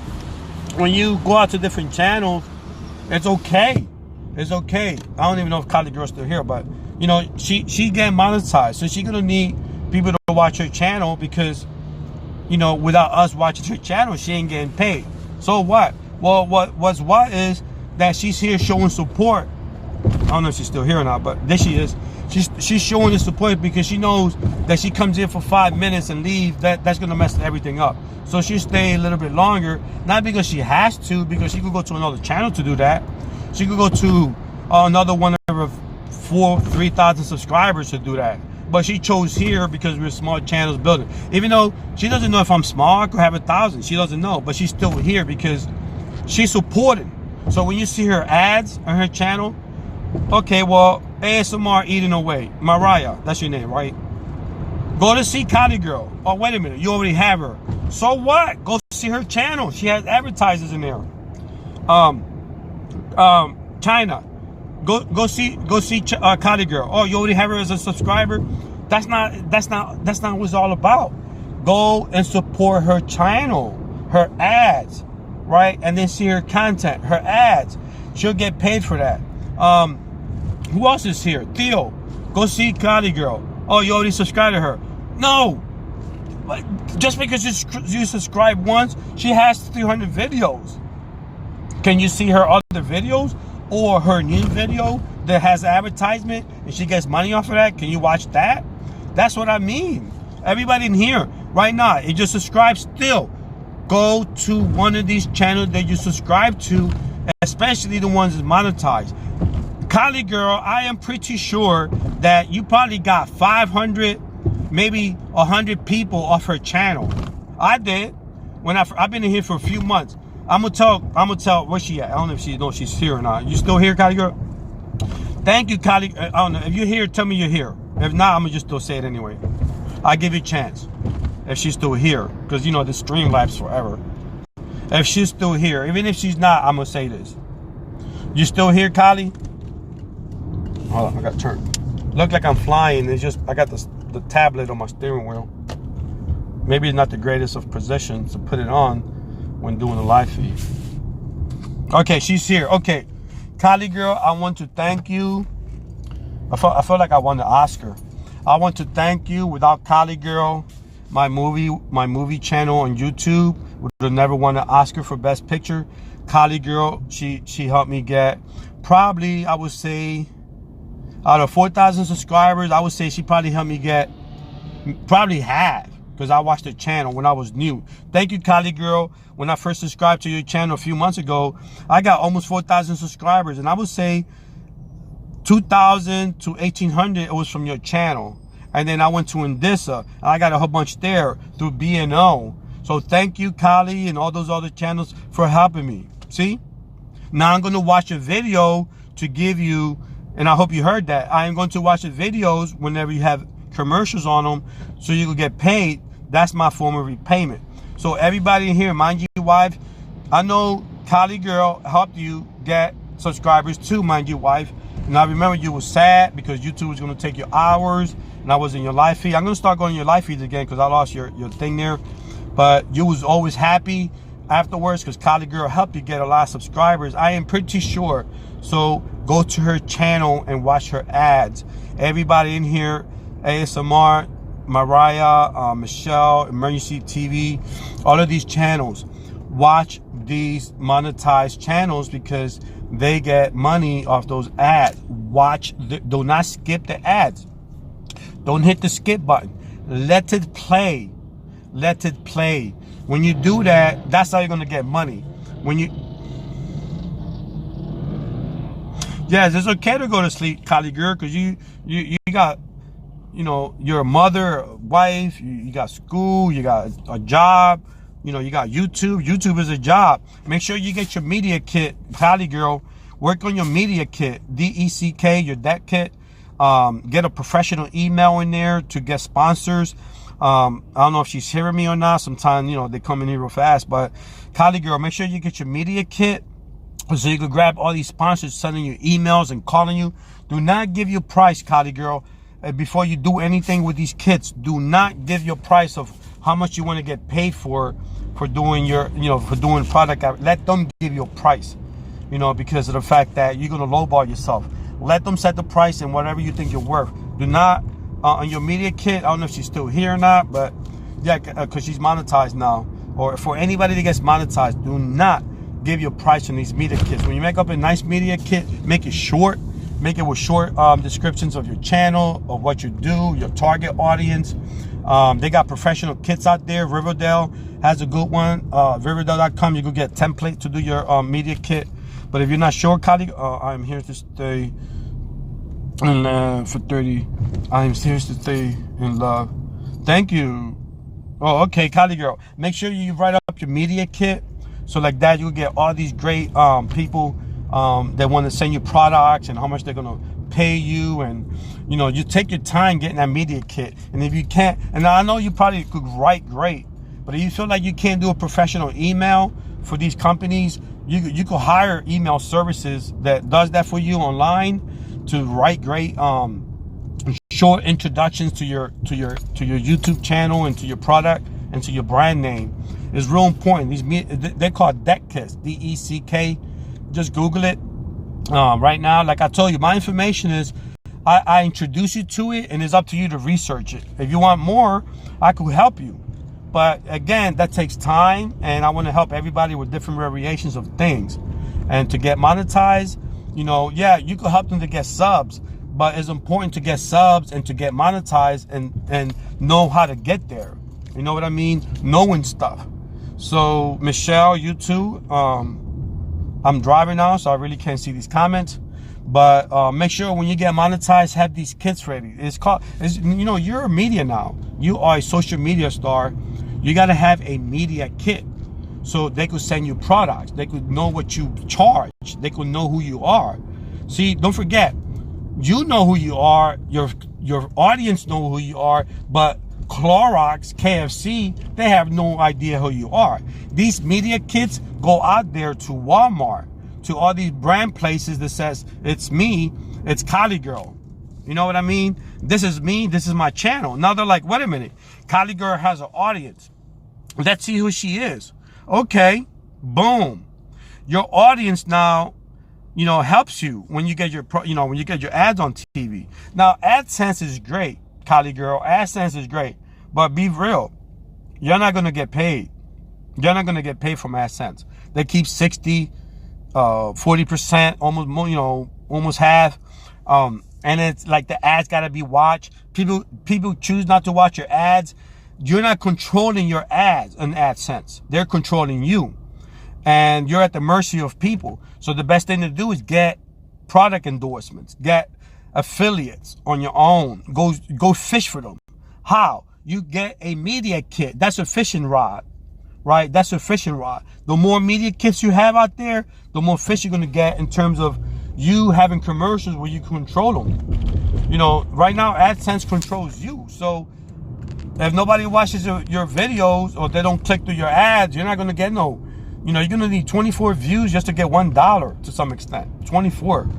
when you go out to different channels, it's okay. It's okay. I don't even know if Kali Girl's still here, but you know, she getting monetized, so she's gonna need people to watch her channel, because you know, without us watching her channel, she ain't getting paid. So what? Well, what is that she's here showing support. I don't know if she's still here or not, but there she is. She's showing the support because she knows that she comes in for 5 minutes and leaves, that's gonna mess everything up. So she'll stay a little bit longer, not because she has to, because she could go to another channel to do that. She could go to another one of her 3,000 subscribers to do that. But she chose here because we're small channels building. Even though she doesn't know if I'm small, I could have 1,000. She doesn't know, but she's still here because she's supported. So when you see her ads on her channel, okay, well, ASMR eating away. Mariah, that's your name, right? Go to see Kali Girl. Oh, wait a minute, you already have her. So what? Go see her channel. She has advertisers in there. China. Go see Kali Girl. Oh, you already have her as a subscriber? That's not what it's all about. Go and support her channel, her ads, right? And then see her content, her ads. She'll get paid for that. Who else is here? Theo. Go see Cali Girl. Oh, you already subscribed to her. No. Just because you subscribe once, she has 300 videos. Can you see her other videos? Or her new video that has advertisement and she gets money off of that? Can you watch that? That's what I mean. Everybody in here, right now, if you subscribe still, go to one of these channels that you subscribe to, especially the ones that monetize. Cali Girl, I am pretty sure that you probably got 500, maybe 100 people off her channel. I did. I've been in here for a few months. I'm gonna tell where she at. I don't know if she knows she's here or not. You still here, Cali Girl? Thank you, Cali. I don't know if you're here. Tell me you're here. If not, I'm gonna just still say it anyway. I give you a chance if she's still here, because you know the stream lasts forever. If she's still here, even if she's not, I'm gonna say this. You still here, Cali? Hold on, I gotta turn. Look like I'm flying. It's just I got the tablet on my steering wheel. Maybe it's not the greatest of positions to put it on when doing a live feed. Okay, she's here. Okay, Cali Girl, I want to thank you. I feel like I won the Oscar. I want to thank you. Without Cali Girl, my movie channel on YouTube would have never won an Oscar for Best Picture. Cali Girl, she helped me get probably, I would say, out of 4,000 subscribers, I would say she probably helped me get probably half, because I watched her channel when I was new. Thank you, Cali Girl. When I first subscribed to your channel a few months ago, I got almost 4,000 subscribers, and I would say 2,000 to 1,800 it was from your channel. And then I went to Indissa, and I got a whole bunch there through B&O. So thank you, Cali, and all those other channels for helping me. See? Now I'm going to watch a video to give you, and I hope you heard that, I am going to watch the videos whenever you have commercials on them so you can get paid. That's my form of repayment. So everybody in here, mind you, wife, I know Cali Girl helped you get subscribers too, mind you, wife. And I remember you were sad because YouTube was going to take your hours and I was in your live feed. I'm going to start going to your live feeds again because I lost your thing there. But you was always happy afterwards because Cali Girl helped you get a lot of subscribers. I am pretty sure. So go to her channel and watch her ads. Everybody in here, ASMR, Mariah, Michelle, Emergency TV, all of these channels, watch these monetized channels because they get money off those ads. Do not skip the ads. Don't hit the skip button. Let it play. Let it play. When you do that, that's how you're gonna get money. When you, yes, it's okay to go to sleep, Cali Girl, because you got, you know, you're a mother, a wife, you got school, you got a job, you know, you got YouTube. YouTube is a job. Make sure you get your media kit, Cali Girl. Work on your media kit, DECK, your debt kit. Get a professional email in there to get sponsors. I don't know if she's hearing me or not. Sometimes, you know, they come in here real fast. But Cali Girl, make sure you get your media kit so you can grab all these sponsors sending you emails and calling you. Do not give your price, Cali Girl. Before you do anything with these kits, do not give your price of how much you want to get paid for doing your, you know, for doing product. Let them give you a price, you know, because of the fact that you're going to lowball yourself. Let them set the price and whatever you think you're worth. Do not, on your media kit, I don't know if she's still here or not, but yeah, because she's monetized now. Or for anybody that gets monetized, do not give your price on these media kits. When you make up a nice media kit, make it short. Make it with short descriptions of your channel, of what you do, your target audience. They got professional kits out there. Riverdale has a good one. Riverdale.com, you can get a template to do your media kit. But if you're not sure, Cali, I'm here to stay for 30. I'm here to stay in love. Thank you. Oh, okay, Cali Girl. Make sure you write up your media kit. So like that, you'll get all these great people that want to send you products and how much they're going to pay you. And, you know, you take your time getting that media kit. And if you can't, and I know you probably could write great, but if you feel like you can't do a professional email for these companies, you could hire email services that does that for you online to write great short introductions to your YouTube channel and to your product and to your brand name. It's real important. They're called deck kits, DECK. Just Google it right now. Like I told you, my information is I introduce you to it, and it's up to you to research it. If you want more, I could help you. But again, that takes time, and I want to help everybody with different variations of things. And to get monetized, you know, yeah, you could help them to get subs, but it's important to get subs and to get monetized and know how to get there. You know what I mean? Knowing stuff. So Michelle, you too. I'm driving now, so I really can't see these comments. But make sure when you get monetized, have these kits ready. You know, you're a media now. You are a social media star. You got to have a media kit so they could send you products. They could know what you charge. They could know who you are. See, don't forget, you know who you are. Your audience know who you are, but Clorox, KFC, they have no idea who you are. These media kits go out there to Walmart, to all these brand places that says, it's me, it's Cali Girl. You know what I mean? This is me, this is my channel. Now they're like, wait a minute, Cali Girl has an audience. Let's see who she is. Okay, boom. Your audience now, you know, helps you when you get your, when you get your ads on TV. Now, AdSense is great, Cali Girl. AdSense is great, but be real. You're not gonna get paid. You're not gonna get paid from AdSense. They keep 60, 40%, almost half. And it's like the ads gotta be watched. People choose not to watch your ads. You're not controlling your ads in AdSense. They're controlling you. And you're at the mercy of people. So the best thing to do is get product endorsements, get affiliates on your own. Go fish for them. How? You get a media kit. That's a fishing rod, right? That's a fishing rod. The more media kits you have out there, the more fish you're gonna get in terms of you having commercials where you control them. You know, right now AdSense controls you. So if nobody watches your videos or they don't click through your ads, you're not gonna get no, you're gonna need 24 views just to get $1 to some extent. 24.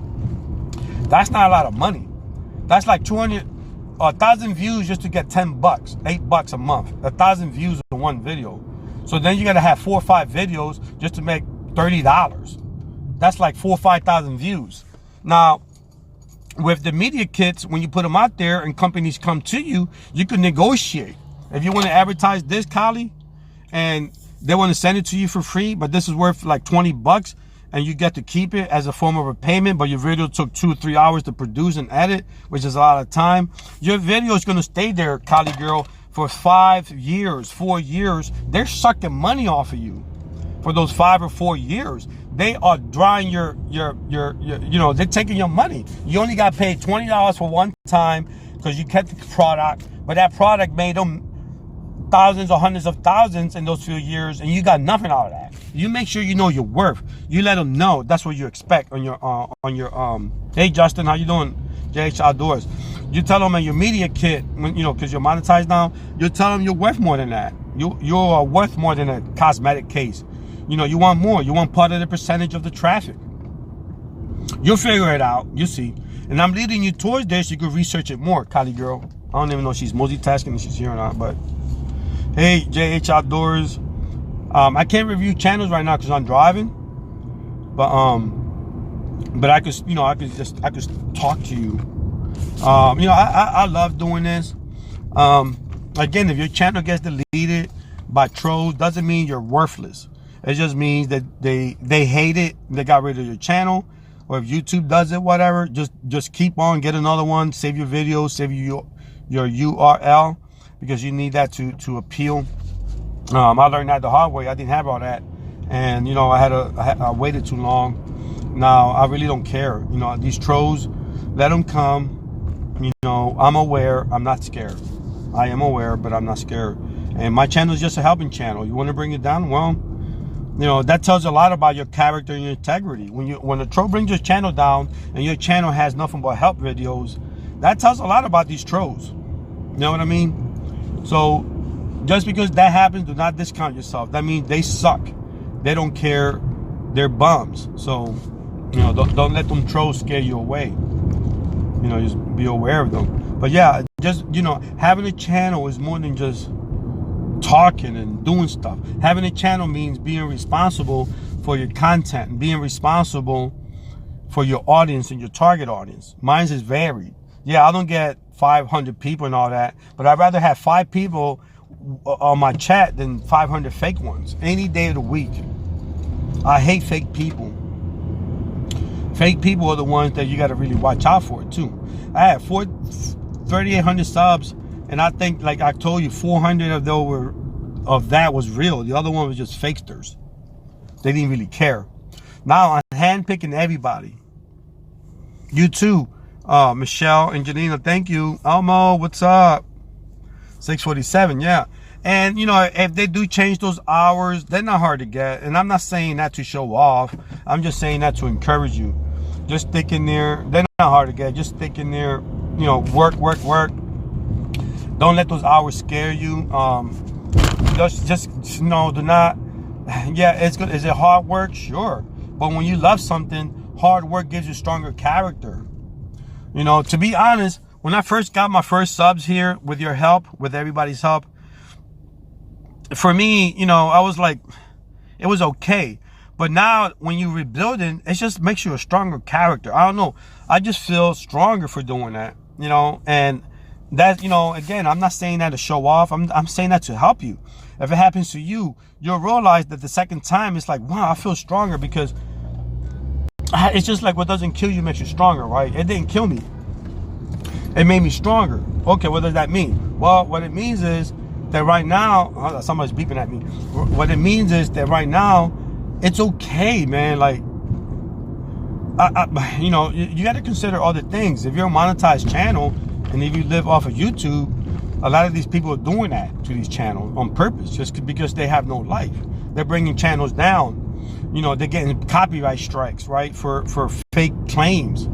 That's not a lot of money. That's like 1,000 views just to get $10, $8 a month. 1,000 views in one video. So then you gotta have 4 or 5 videos just to make $30. That's like 4,000 or 5,000 views. Now, with the media kits, when you put them out there and companies come to you, you can negotiate. If you want to advertise this, Kali, and they want to send it to you for free, but this is worth like $20, and you get to keep it as a form of a payment, but your video took 2 or 3 hours to produce and edit, which is a lot of time. Your video is going to stay there, Kali Girl, for 5 years, 4 years. They're sucking money off of you for those 5 or 4 years. They are drawing your they're taking your money. You only got paid $20 for one time because you kept the product, but that product made them thousands or hundreds of thousands in those few years, and you got nothing out of that. You make sure you know your worth. You let them know that's what you expect on your hey Justin, how you doing? JH Outdoors. You tell them in your media kit, because you're monetized now, you tell them you're worth more than that. You're worth more than a cosmetic case. You want more. You want part of the percentage of the traffic. You'll figure it out. You see. And I'm leading you towards this. You can research it more, Kali Girl. I don't even know if she's multitasking, if she's here or not. But hey, JH Outdoors. I can't review channels right now because I'm driving. But I could, I could talk to you. I love doing this. Again, if your channel gets deleted by trolls, doesn't mean you're worthless. It just means that they hate it. They got rid of your channel. Or if YouTube does it, whatever, just keep on, get another one, save your video, save your URL, because you need that to appeal. I learned that the hard way. I didn't have all that, and I waited too long. Now I really don't care. These trolls, let them come. I'm aware. I'm not scared. I am aware, but I'm not scared. And my channel is just a helping channel. You want to bring it down? Well, that tells a lot about your character and your integrity. When a troll brings your channel down and your channel has nothing but help videos, that tells a lot about these trolls. You know what I mean? So just because that happens, do not discount yourself. That means they suck. They don't care. They're bums. So, don't let them trolls scare you away. Just be aware of them. But yeah, just, having a channel is more than just talking and doing stuff. Having a channel means being responsible for your content and being responsible for your audience and your target audience. Mine is varied. Yeah, I don't get 500 people and all that, but I'd rather have 5 people on my chat than 500 fake ones any day of the week. I hate fake people. Fake people are the ones that you got to really watch out for too. I had 3,800 subs, and I think, like I told you, 400 of that was real. The other one was just fakesters. They didn't really care. Now I'm handpicking everybody. You too, Michelle and Janina. Thank you. Elmo, what's up? 647, yeah. And, you know, if they do change those hours, they're not hard to get. And I'm not saying that to show off. I'm just saying that to encourage you. Just stick in there. They're not hard to get. Just stick in there. You know, work. Don't let those hours scare you. Just you know, do not. Yeah, it's good. Is it hard work? Sure. But when you love something, hard work gives you stronger character. You know, to be honest, when I first got my first subs here, with your help, with everybody's help, for me, you know, I was like, it was okay. But now when you're rebuilding, it just makes you a stronger character. I don't know. I just feel stronger for doing that, you know. And that, you know, again, I'm not saying that to show off. I'm saying that to help you. If it happens to you, you'll realize that the second time it's like, wow, I feel stronger, because it's just like what doesn't kill you makes you stronger, right? It didn't kill me. It made me stronger. Okay, what does that mean? Well, what it means is that right now, somebody's beeping at me. What it means is that right now, it's okay, man. Like, you know, you got to consider other things. If you're a monetized channel, and if you live off of YouTube, a lot of these people are doing that to these channels on purpose, just because they have no life. They're bringing channels down. You know, they're getting copyright strikes, right, for fake claims.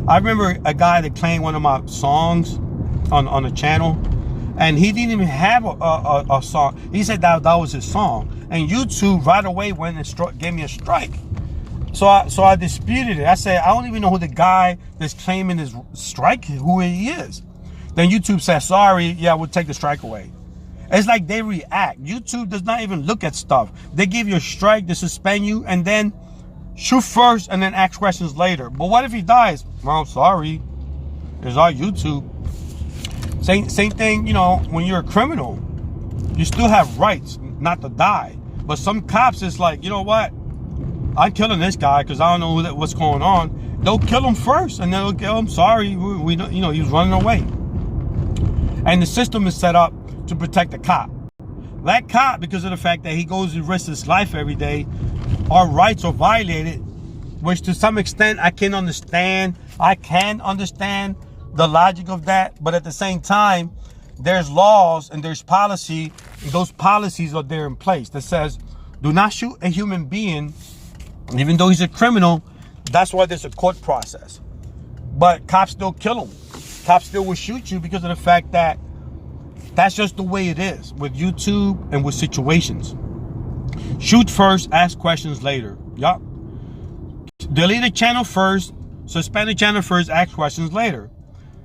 I remember a guy that claimed one of my songs on a channel, and he didn't even have a song. He said that was his song, and YouTube right away went and gave me a strike. So I disputed it. I said, I don't even know who the guy that's claiming this strike, who he is. Then YouTube said, sorry, yeah, we'll take the strike away. It's like they react. YouTube does not even look at stuff. They give you a strike, they suspend you, and then shoot first and then ask questions later. But what if he dies? Well, sorry. It's our YouTube. Same thing, you know, when you're a criminal, you still have rights not to die. But some cops is like, you know what? I'm killing this guy because I don't know what's going on. They'll kill him first, and then they'll kill him. Sorry, we don't, you know, he was running away. And the system is set up to protect the cop. That cop, because of the fact that he goes and risks his life every day, our rights are violated, which to some extent I can understand. I can understand the logic of that, but at the same time, there's laws and there's policy, and those policies are there in place that says, do not shoot a human being, even though he's a criminal. That's why there's a court process. But cops still kill him. Cops still will shoot you because of the fact that that's just the way it is with YouTube and with situations. Shoot first, ask questions later. Yup. Delete a channel first, suspend the channel first, ask questions later.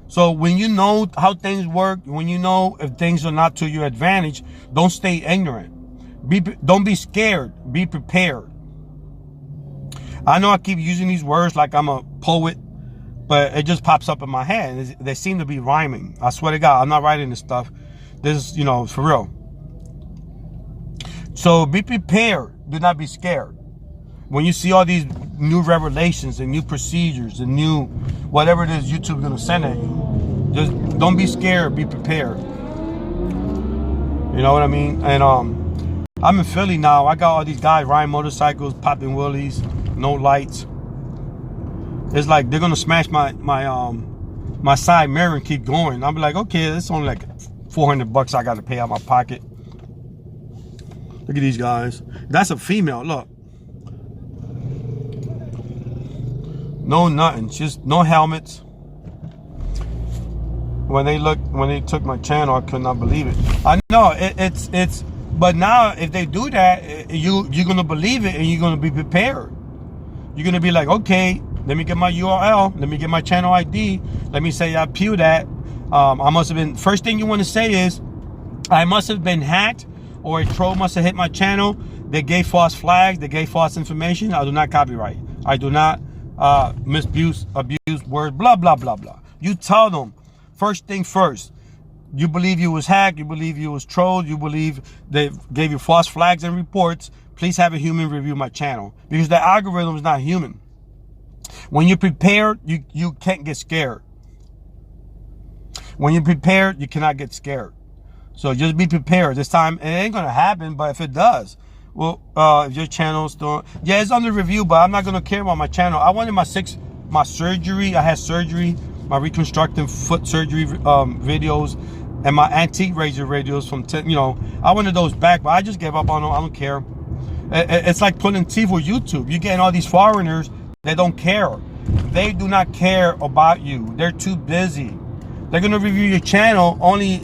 So when you know how things work, when you know if things are not to your advantage, don't stay ignorant. Don't be scared. Be prepared. I know I keep using these words like I'm a poet, but it just pops up in my head. They seem to be rhyming. I swear to God, I'm not writing this stuff. This is, you know, for real. So be prepared. Do not be scared. When you see all these new revelations and new procedures and new whatever it is YouTube's gonna send at you, just don't be scared. Be prepared. You know what I mean? And I'm in Philly now. I got all these guys riding motorcycles, popping wheelies, no lights. It's like they're gonna smash my side mirror and keep going. I'll be like, okay, it's only like $400 I got to pay out my pocket. Look at these guys. That's a female. Look. No nothing. Just no helmets. When they took my channel, I could not believe it. I know it's. But now, if they do that, you're gonna believe it and you're gonna be prepared. You're gonna be like, okay, let me get my URL, let me get my channel ID, let me say I pew that. I must have been. First thing you want to say is, I must have been hacked, or a troll must have hit my channel. They gave false flags. They gave false information. I do not copyright. I do not abuse words. Blah blah blah blah. You tell them first thing first. You believe you was hacked, you believe you was trolled, you believe they gave you false flags and reports, please have a human review my channel. Because the algorithm is not human. When you're prepared, you can't get scared. When you're prepared, you cannot get scared. So just be prepared. This time, it ain't going to happen, but if it does, well, if your channel's still, yeah, it's under review, but I'm not going to care about my channel. I wanted my surgery. I had surgery, my reconstructive foot surgery videos, and my antique razor videos from, I wanted those back, but I just gave up on them. I don't care. It's like pulling teeth with YouTube. You're getting all these foreigners, they don't care. They do not care about you. They're too busy. They're going to review your channel only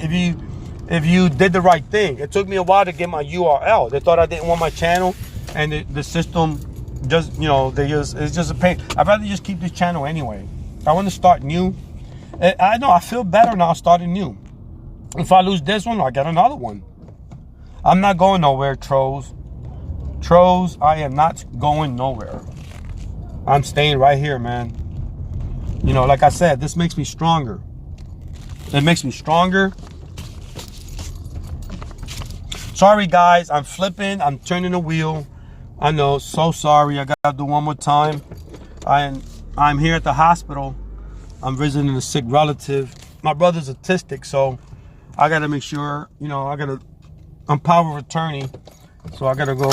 if you did the right thing. It took me a while to get my URL. They thought I didn't want my channel, and the system just, it's just a pain. I'd rather just keep this channel anyway. I want to start new. I know I feel better now starting new. If I lose this one, I got another one. I'm not going nowhere, trolls. Trolls, I am not going nowhere. I'm staying right here, man. Like I said, this makes me stronger. It makes me stronger. Sorry, guys. I'm flipping. I'm turning the wheel. I know. So sorry. I got to do one more time. I'm here at the hospital. I'm visiting a sick relative. My brother's autistic, so I got to make sure, I'm power of attorney. So I got to go.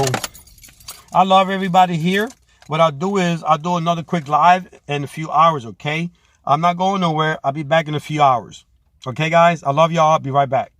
I love everybody here. What I'll do is I'll do another quick live in a few hours, okay? I'm not going nowhere. I'll be back in a few hours. Okay, guys? I love y'all. I'll be right back.